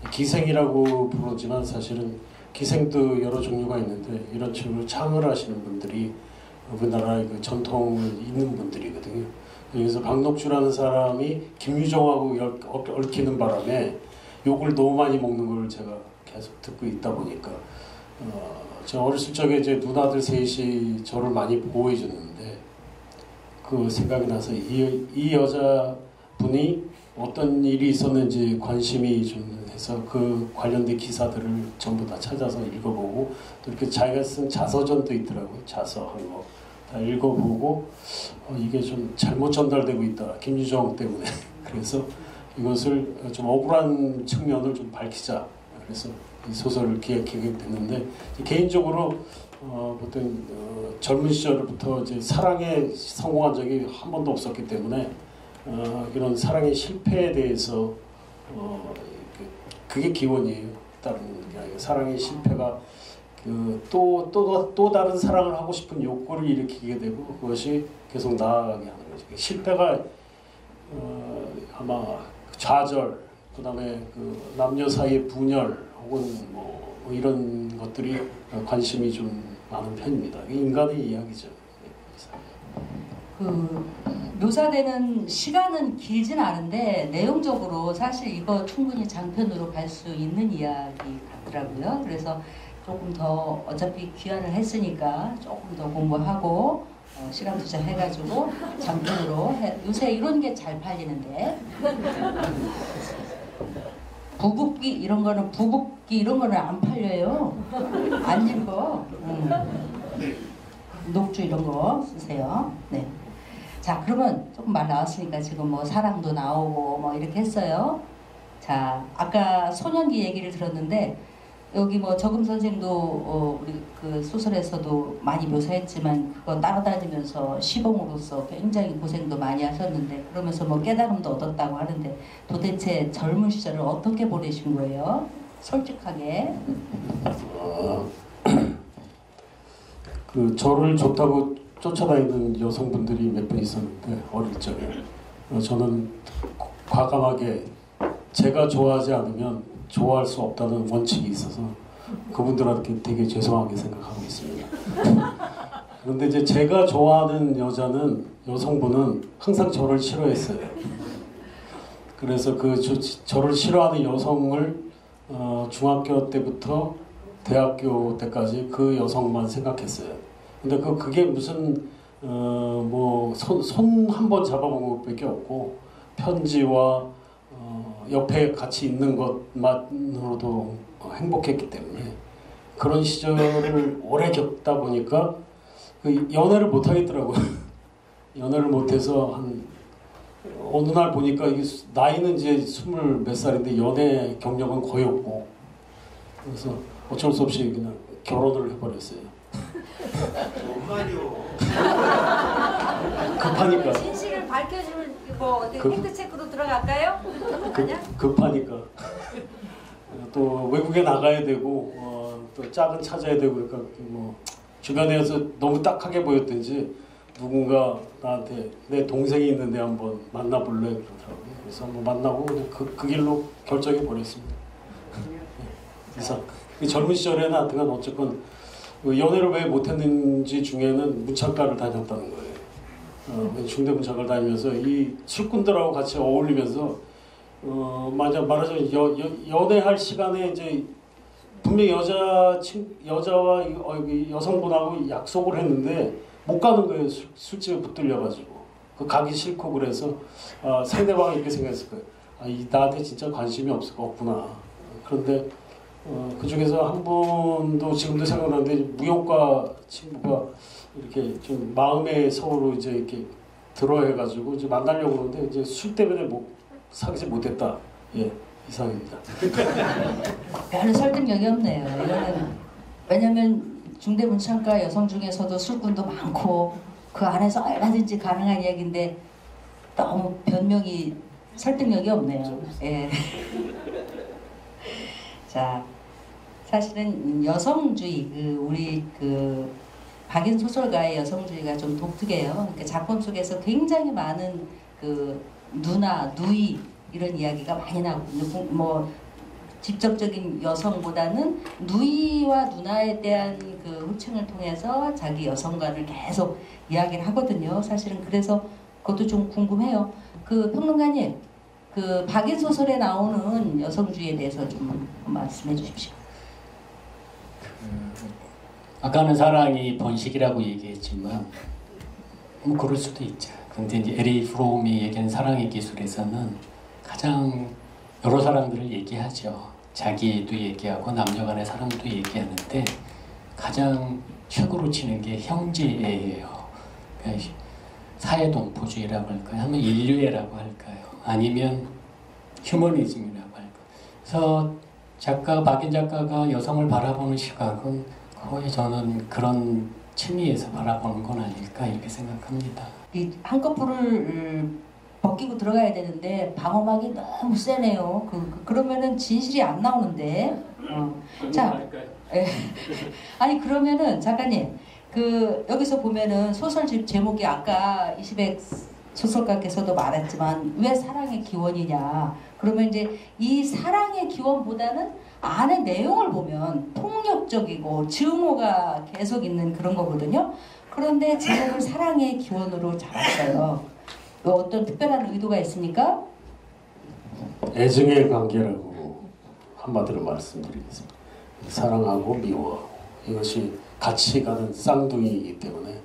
기생이라고 부르지만 사실은 기생도 여러 종류가 있는데, 이런 식으로 창을 하시는 분들이 우리나라의 그 전통을 잇는 분들이거든요. 그래서 박녹주라는 사람이 김유정하고 얽히는 바람에 욕을 너무 많이 먹는 걸 제가 계속 듣고 있다 보니까 제가 어렸을 적에 이제 누나들 셋이 저를 많이 보호해 줬는데, 그 생각이 나서 이 여자분이 어떤 일이 있었는지 관심이 좀 해서 그 관련된 기사들을 전부 다 찾아서 읽어보고, 또 이렇게 자기가 쓴 자서전도 있더라고요. 자서한 거 다 읽어보고 이게 좀 잘못 전달되고 있다, 김유정 때문에. 그래서 이것을 좀 억울한 측면을 좀 밝히자. 그래서 이 소설을 기획하게 됐는데, 개인적으로 보통 젊은 시절부터 이제 사랑에 성공한 적이 한 번도 없었기 때문에 이런 사랑의 실패에 대해서 그게 기원이에요. 다른 게 아니고 사랑의 실패가 또 다른 사랑을 하고 싶은 욕구를 일으키게 되고, 그것이 계속 나아가게 하는 거죠. 실패가 아마 좌절, 그다음에 그 남녀 사이의 분열 혹은 뭐 이런 것들이 관심이 좀 많은 편입니다. 인간의 이야기죠. 묘사되는 시간은 길진 않은데 내용적으로 사실 이거 충분히 장편으로 갈 수 있는 이야기 같더라고요. 그래서 조금 더 어차피 귀환을 했으니까 조금 더 공부하고 시간 투자해가지고 장편으로 요새 이런 게 잘 팔리는데 부북기 이런 거는 안 팔려요. 안 읽어. 녹주 이런 거 쓰세요. 네. 자, 그러면 조금 말 나왔으니까 지금 뭐 사랑도 나오고 뭐 이렇게 했어요. 자, 아까 소년기 얘기를 들었는데 여기 뭐 적음 선생도 우리 그 소설에서도 많이 묘사했지만 그거 따라다니면서 시봉으로서 굉장히 고생도 많이 하셨는데, 그러면서 뭐 깨달음도 얻었다고 하는데 도대체 젊은 시절을 어떻게 보내신 거예요? 솔직하게. 그 저를 좋다고 쫓아다니는 여성분들이 몇 분 있었는데, 어릴 적에 저는 과감하게 제가 좋아하지 않으면 좋아할 수 없다는 원칙이 있어서 그분들한테 되게 죄송하게 생각하고 있습니다. 그런데 이제 제가 좋아하는 여성분은 항상 저를 싫어했어요. 그래서 저를 싫어하는 여성을 중학교 때부터 대학교 때까지 그 여성만 생각했어요. 근데 그게 무슨 뭐 손 한 번 잡아본 것밖에 없고, 편지와 옆에 같이 있는 것만으로도 행복했기 때문에, 그런 시절을 오래 겪다 보니까 연애를 못 하겠더라고요. 연애를 못해서 어느 날 보니까 이게 나이는 이제 20몇 살인데 연애 경력은 거의 없고, 그래서 어쩔 수 없이 그냥 결혼을 해버렸어요. 정말요. 급하니까. 진실을 밝혀주면 뭐 팩트체크로 들어갈까요? 급하니까. 또 외국에 나가야 되고 또 짝은 찾아야 되고, 그러니까 뭐 주변에서 너무 딱하게 보였든지 누군가 나한테 내 동생이 있는데 한번 만나볼래 그러더라고요. 그래서 한번 만나고 그 길로 결정해 버렸습니다. 이상. 젊은 시절에는 하여튼 어쨌건 연애를 왜 못했는지 중에는 문창가를 다녔다는 거예요. 중대 문창가를 다니면서 이 술꾼들하고 같이 어울리면서 말하자면 연애할 시간에 이제 분명 여자와 여성분하고 약속을 했는데 못 가는 거예요. 술집에 붙들려가지고 그 가기 싫고 그래서 상대방이 이렇게 생각했을 거예요. 나한테 진짜 관심이 없구나. 그런데 그 중에서 한 분도 지금도 생각나는데 무용과 친구가 이렇게 좀 마음의 서로 이제 이렇게 들어해가지고 이제 만나려고 그러는데 이제 술 때문에 사귀지 못했다. 예, 이상입니다. 별로 설득력이 없네요. 이거는 왜냐면 중대문창과 여성 중에서도 술꾼도 많고 그 안에서 얼마든지 가능한 이야기인데 너무 변명이 설득력이 없네요. 예. 자, 사실은 여성주의, 우리 박인 소설가의 여성주의가 좀 독특해요. 그러니까 작품 속에서 굉장히 많은 누이 이런 이야기가 많이 나오고, 뭐 직접적인 여성보다는 누이와 누나에 대한 호칭을 통해서 자기 여성관을 계속 이야기를 하거든요. 사실은 그래서 그것도 좀 궁금해요. 평론가님, 박인 소설에 나오는 여성주의에 대해서 좀 말씀해 주십시오. 아까는 사랑이 번식이라고 얘기했지만 그럴 수도 있죠. 근데 이제 에리 프롬이 얘기한 사랑의 기술에서는 가장 여러 사랑들을 얘기하죠. 자기도 얘기하고 남녀 간의 사랑도 얘기하는데 가장 최고로 치는 게 형제애예요. 그러니까 사회동포주의라고 할까요? 아니면 인류애라고 할까요? 아니면 휴머니즘이라고 할까요? 그래서 박인 작가가 여성을 바라보는 시각은 거의 저는 그런 취미에서 바라보는 건 아닐까 이렇게 생각합니다. 이 한꺼풀을 벗기고 들어가야 되는데 방어막이 너무 세네요. 그러면은 진실이 안 나오는데. 자, 아니 그러면은 작가님, 여기서 보면은 소설집 제목이 아까 이시백 소설가께서도 말했지만 왜 사랑의 기원이냐. 그러면 이제 이 사랑의 기원보다는 안의 내용을 보면 폭력적이고 증오가 계속 있는 그런 거거든요. 그런데 제목을 사랑의 기원으로 잡았어요. 어떤 특별한 의도가 있습니까? 애증의 관계라고 한마디로 말씀드리겠습니다. 사랑하고 미워하고 이것이 같이 가는 쌍둥이이기 때문에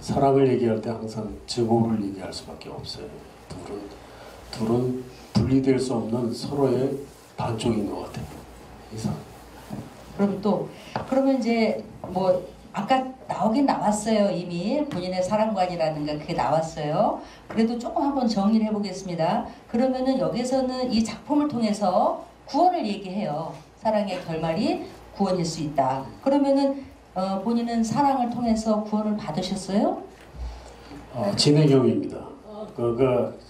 사랑을 얘기할 때 항상 증오를 얘기할 수밖에 없어요. 둘은 분리될 수 없는 서로의 반쪽인 것 같아요. 이상. 그러면 이제 아까 나오긴 나왔어요. 이미 본인의 사랑관이라든가 그게 나왔어요. 그래도 조금 한번 정리를 해보겠습니다. 그러면은 여기서는 이 작품을 통해서 구원을 얘기해요. 사랑의 결말이 구원일 수 있다. 그러면은 본인은 사랑을 통해서 구원을 받으셨어요? 진행형입니다.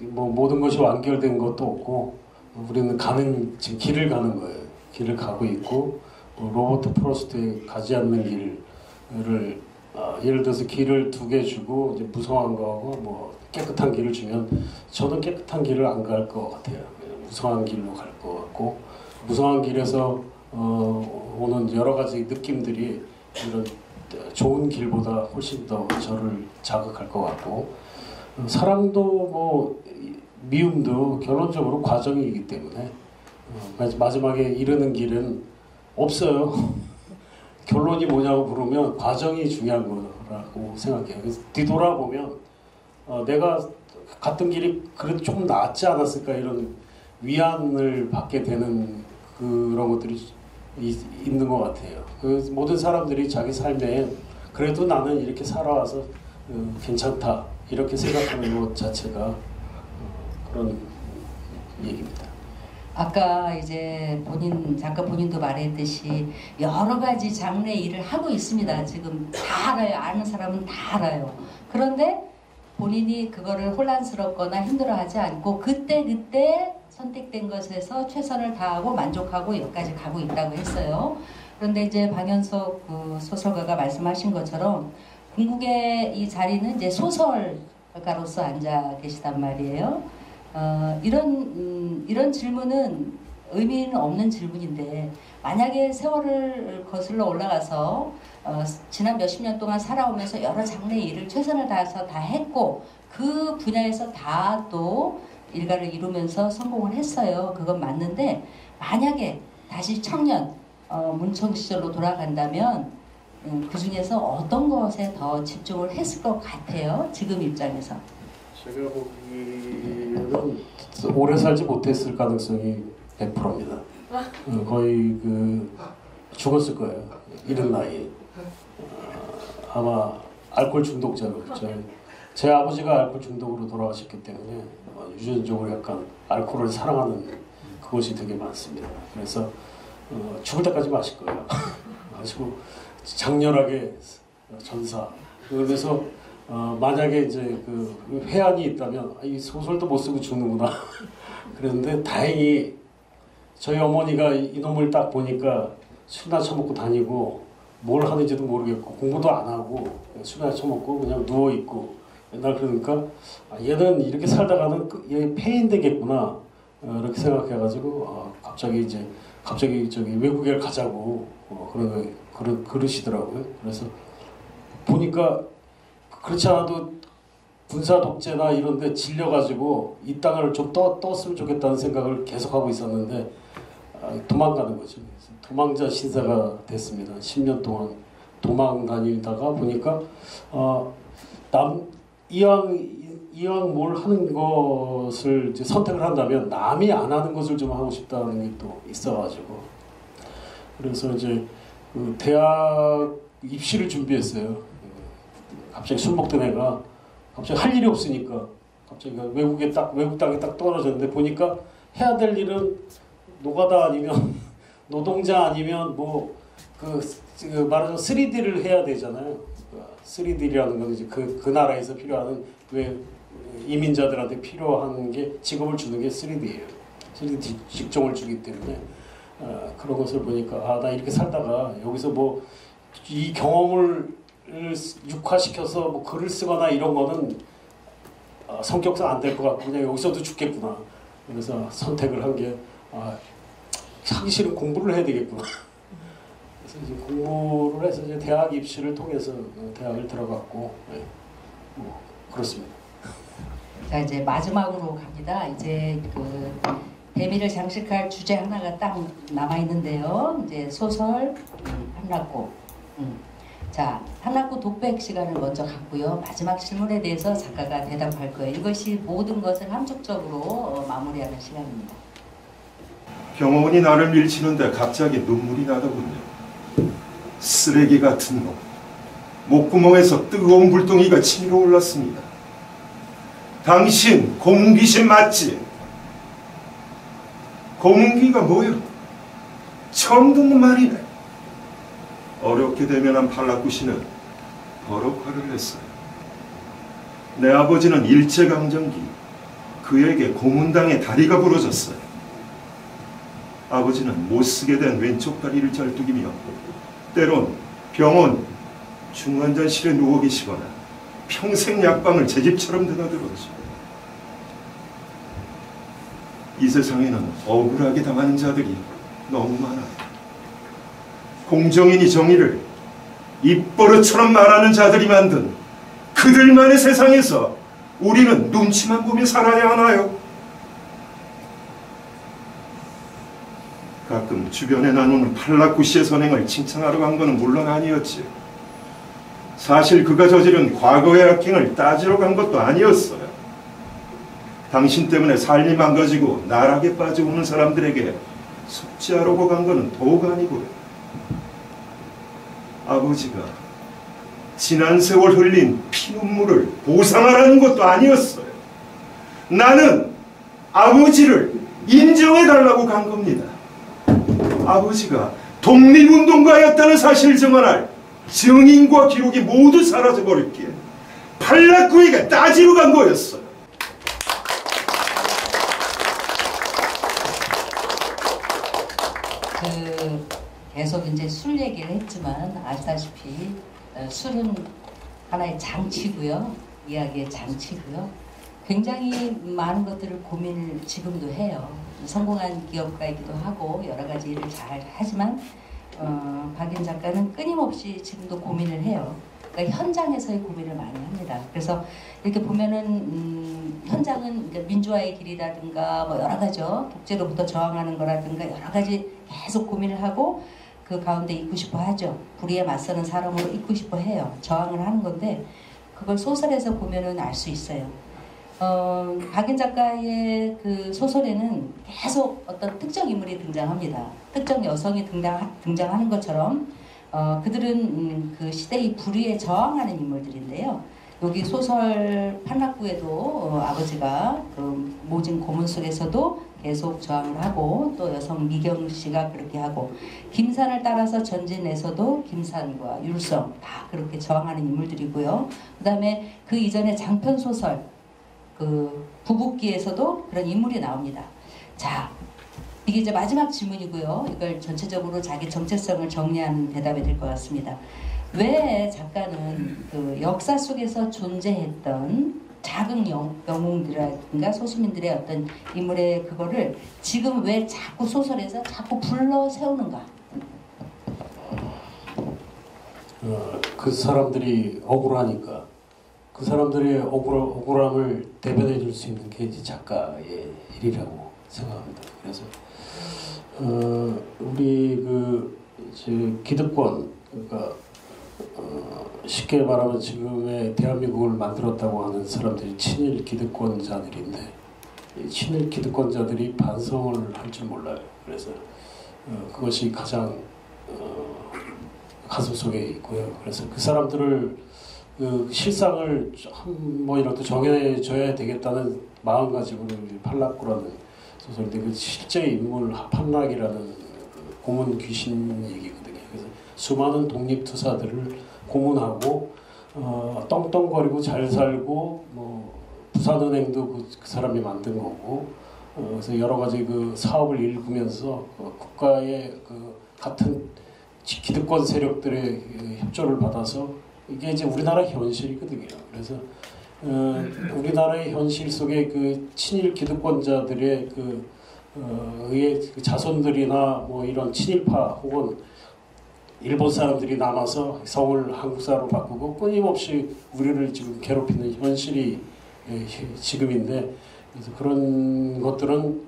모든 것이 완결된 것도 없고 우리는 지금 길을 가는 거예요. 길을 가고 있고 로버트 프로스트의 가지 않는 길을 예를 들어서 길을 2개 주고 이제 무성한 거하고 깨끗한 길을 주면 저는 깨끗한 길을 안 갈 것 같아요. 무성한 길로 갈 것 같고 무성한 길에서 오는 여러 가지 느낌들이 이런 좋은 길보다 훨씬 더 저를 자극할 것 같고 사랑도 미움도 결론적으로 과정이기 때문에 마지막에 이르는 길은 없어요. 결론이 뭐냐고 물으면 과정이 중요한 거라고 생각해요. 그래서 뒤돌아보면 내가 갔던 길이 그래도 조금 낫지 않았을까 이런 위안을 받게 되는 그런 것들이 있는 것 같아요. 모든 사람들이 자기 삶에 그래도 나는 이렇게 살아와서 괜찮다 이렇게 생각하는 것 자체가 그런 얘기입니다. 아까 이제 작가 본인도 말했듯이 여러 가지 장르의 일을 하고 있습니다. 지금 다 알아요. 아는 사람은 다 알아요. 그런데 본인이 그거를 혼란스럽거나 힘들어하지 않고 그때 선택된 것에서 최선을 다하고 만족하고 여기까지 가고 있다고 했어요. 그런데 이제 방현석 소설가가 말씀하신 것처럼 궁극의 이 자리는 이제 소설가로서 앉아 계시단 말이에요. 이런 질문은 의미는 없는 질문인데 만약에 세월을 거슬러 올라가서 지난 몇십 년 동안 살아오면서 여러 장르의 일을 최선을 다해서 다 했고 그 분야에서 다 또 일가를 이루면서 성공을 했어요. 그건 맞는데 만약에 다시 청년 문청 시절로 돌아간다면 그 중에서 어떤 것에 더 집중을 했을 것 같아요? 지금 입장에서. 제가 보기에는 오래 살지 못했을 가능성이 100%입니다. 거의 죽었을 거예요. 이른 나이에. 아마 알코올 중독자로 제 아버지가 알코올 중독으로 돌아가셨기 때문에 유전적으로 약간 알코올을 사랑하는 그것이 되게 많습니다. 그래서 죽을 때까지 마실 거예요. 마시고 장렬하게 전사. 그래서 만약에 이제 그 회한이 있다면 이 소설도 못 쓰고 죽는구나. 그런데 다행히 저희 어머니가 이놈을 딱 보니까 술이나 처먹고 다니고 뭘 하는지도 모르겠고 공부도 안 하고 술이나 처먹고 그냥 누워 있고 맨날 그러니까 얘는 이렇게 살다가는 얘 폐인 되겠구나 이렇게 생각해가지고 갑자기 저기 외국에 가자고 그러시더라고요. 그래서 보니까 그렇지 않아도 군사 독재나 이런 데 질려가지고 이 땅을 좀 떴으면 좋겠다는 생각을 계속하고 있었는데 도망가는 거죠. 도망자 신사가 됐습니다. 10년 동안 도망 다니다가 보니까 이왕 뭘 하는 것을 이제 선택을 한다면 남이 안 하는 것을 좀 하고 싶다는 게 또 있어가지고 그래서 이제 대학 입시를 준비했어요. 갑자기 술 먹던 애가 갑자기 할 일이 없으니까 갑자기 외국 땅에 딱 떨어졌는데 보니까 해야 될 일은 노가다 아니면 노동자 아니면 말하자면 3D를 해야 되잖아요. 3D라는 건 이제 그 나라에서 필요한 이민자들한테 필요한 게 직업을 주는 게 3D예요. 3D 직종을 주기 때문에 그런 것을 보니까 나 이렇게 살다가 여기서 이 경험을 육화시켜서 글을 쓰거나 이런 거는 성격상 안 될 것 같고 그냥 여기서도 죽겠구나. 그래서 선택을 한 게 하기 싫은 공부를 해야 되겠구나. 그래서 이제 공부를 해서 이제 대학 입시를 통해서 대학을 들어갔고 그렇습니다. 자 이제 마지막으로 갑니다. 이제 대미를 장식할 주제 하나가 딱 남아 있는데요. 이제 소설 한락고. 자 한락고 독백 시간을 먼저 갖고요. 마지막 질문에 대해서 작가가 대답할 거예요. 이것이 모든 것을 함축적으로 마무리하는 시간입니다. 경호원이 나를 밀치는데 갑자기 눈물이 나더군요. 쓰레기 같은 놈. 목구멍에서 뜨거운 불덩이가 치밀어 올랐습니다. 당신 고문귀신 맞지? 고문귀가 뭐요? 처음 듣는 말이네. 어렵게 대면한 팔라쿠시는 버럭 화를 냈어요. 내 아버지는 일제강점기 그에게 고문당해 다리가 부러졌어요. 아버지는 못쓰게 된 왼쪽 다리를 절뚝이며 때론 병원 중환자실에 누워 계시거나 평생 약방을 제 집처럼 드나들었죠. 이 세상에는 억울하게 당하는 자들이 너무 많아요. 공정인이 정의를 입버릇처럼 말하는 자들이 만든 그들만의 세상에서 우리는 눈치만 보며 살아야 하나요? 가끔 주변에 나누는 팔라쿠시의 선행을 칭찬하러 간 것은 물론 아니었지. 사실 그가 저지른 과거의 악행을 따지러 간 것도 아니었어요. 당신 때문에 삶이 망가지고 나락에 빠지고 오는 사람들에게 숙지하려고 간 것은 더욱 아니고요. 아버지가 지난 세월 흘린 피눈물을 보상하라는 것도 아니었어요. 나는 아버지를 인정해달라고 간 겁니다. 아버지가 독립운동가였다는 사실을 증언할 증인과 기록이 모두 사라져버렸기에 팔라쿠이가 따지러 간 거였어요. 계속 이제 술 얘기를 했지만 아시다시피 술은 하나의 장치고요. 이야기의 장치고요. 굉장히 많은 것들을 고민을 지금도 해요. 성공한 기업가이기도 하고 여러 가지 일을 잘 하지만 박인 작가는 끊임없이 지금도 고민을 해요. 그러니까 현장에서의 고민을 많이 합니다. 그래서 이렇게 보면은 현장 장은 그러니까 민주화의 길이라든가 뭐 여러 가지요. 독재로부터 저항하는 거라든가 여러 가지 계속 고민을 하고 그 가운데 있고 싶어 하죠. 불의에 맞서는 사람으로 있고 싶어 해요. 저항을 하는 건데 그걸 소설에서 보면은 알 수 있어요. 박인 작가의 그 소설에는 계속 어떤 특정 인물이 등장합니다. 특정 여성이 등장하는 것처럼 그들은 그 시대의 불의에 저항하는 인물들인데요. 여기 소설 판락구에도 아버지가 그 모진 고문 속에서도 계속 저항을 하고 또 여성 미경 씨가 그렇게 하고 김산을 따라서 전진에서도 김산과 율성 다 그렇게 저항하는 인물들이고요. 그 다음에 그 이전에 장편 소설 그 부부기에서도 그런 인물이 나옵니다. 자, 이게 이제 마지막 질문이고요. 이걸 전체적으로 자기 정체성을 정리하는 대답이 될 것 같습니다. 왜 작가는 그 역사 속에서 존재했던 작은 영웅들이라든가 소수민들의 어떤 인물의 그거를 지금 왜 자꾸 소설에서 자꾸 불러 세우는가? 그 사람들이 억울하니까 그 사람들의 억울함을 대변해 줄 수 있는 게 이제 작가의 일이라고 생각합니다. 그래서 우리 그 기득권 그러니까 쉽게 말하면 지금의 대한민국을 만들었다고 하는 사람들이 친일 기득권자들인데 이 친일 기득권자들이 반성을 할 줄 몰라요. 그래서 그것이 가장 가슴속에 있고요. 그래서 그 사람들을 그 실상을 뭐 이렇게 정해줘야 되겠다는 마음가짐으로 팔락구라는 소설인데 그 실제 인물 판락이라는 그 고문 귀신 얘기거든요. 그래서 수많은 독립투사들을 고문하고 떵떵거리고 잘 살고 뭐 부산은행도 그 사람이 만든 거고 그래서 여러 가지 그 사업을 일구면서 국가의 그 같은 기득권 세력들의 협조를 받아서 이게 이제 우리나라 현실이거든요. 그래서 우리나라의 현실 속에 그 친일 기득권자들의 의의 자손들이나 뭐 이런 친일파 혹은 일본 사람들이 남아서 성을 한국사로 바꾸고 끊임없이 우리를 지금 괴롭히는 현실이 지금인데 그래서 그런 것들은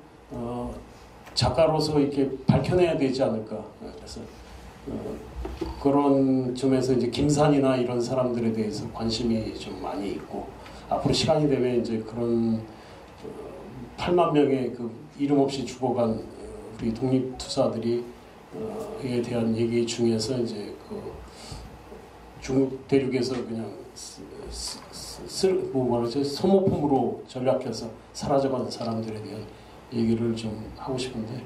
작가로서 이렇게 밝혀내야 되지 않을까. 그래서 그런 점에서 이제 김산이나 이런 사람들에 대해서 관심이 좀 많이 있고 앞으로 시간이 되면 이제 그런 8만 명의 그 이름 없이 죽어간 우리 독립투사들이 에 대한 얘기 중에서 이제 그 중국 대륙에서 그냥 뭐 말하죠 소모품으로 전락해서 사라져가는 사람들에 대한 얘기를 좀 하고 싶은데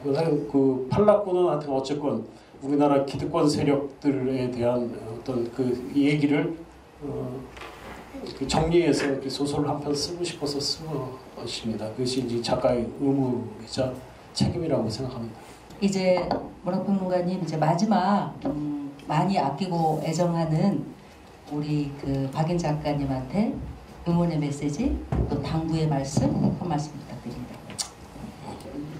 그 팔락구는 하여튼 어쨌건 우리나라 기득권 세력들에 대한 어떤 그 얘기를 정리해서 이렇게 소설 한 편 쓰고 싶어서 쓴 것입니다. 그것이 이제 작가의 의무이자 책임이라고 생각합니다. 이제 문학평론가님 이제 마지막 많이 아끼고 애정하는 우리 그 박인 작가님한테 응원의 메시지 또 당부의 말씀 한 말씀 부탁드립니다.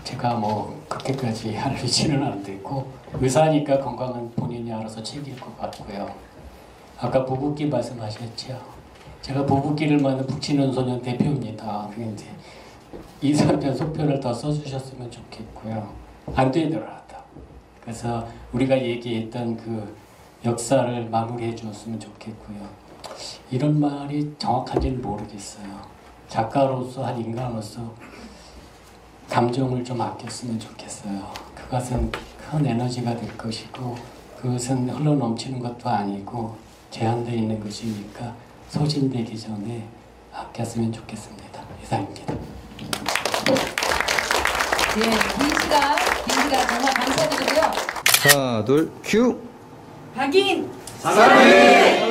제가 뭐 그렇게까지 할 의지는 안 되고 의사니까 건강은 본인이 알아서 챙길 것 같고요. 아까 부부끼 말씀하셨죠. 제가 부부끼를 만든 북치는 소년 대표입니다. 그게 이제 2, 3편 속편을 더 써주셨으면 좋겠고요. 안 되더라도 그래서 우리가 얘기했던 그 역사를 마무리해 주었으면 좋겠고요. 이런 말이 정확한지는 모르겠어요. 작가로서 한 인간으로서 감정을 좀 아꼈으면 좋겠어요. 그것은 큰 에너지가 될 것이고 그것은 흘러넘치는 것도 아니고 제한되어 있는 것이니까 소진되기 전에 아꼈으면 좋겠습니다. 이상입니다. 예, 긴 시간 정말 감사드리고요. 하나, 둘, 큐! 박인! 사랑해!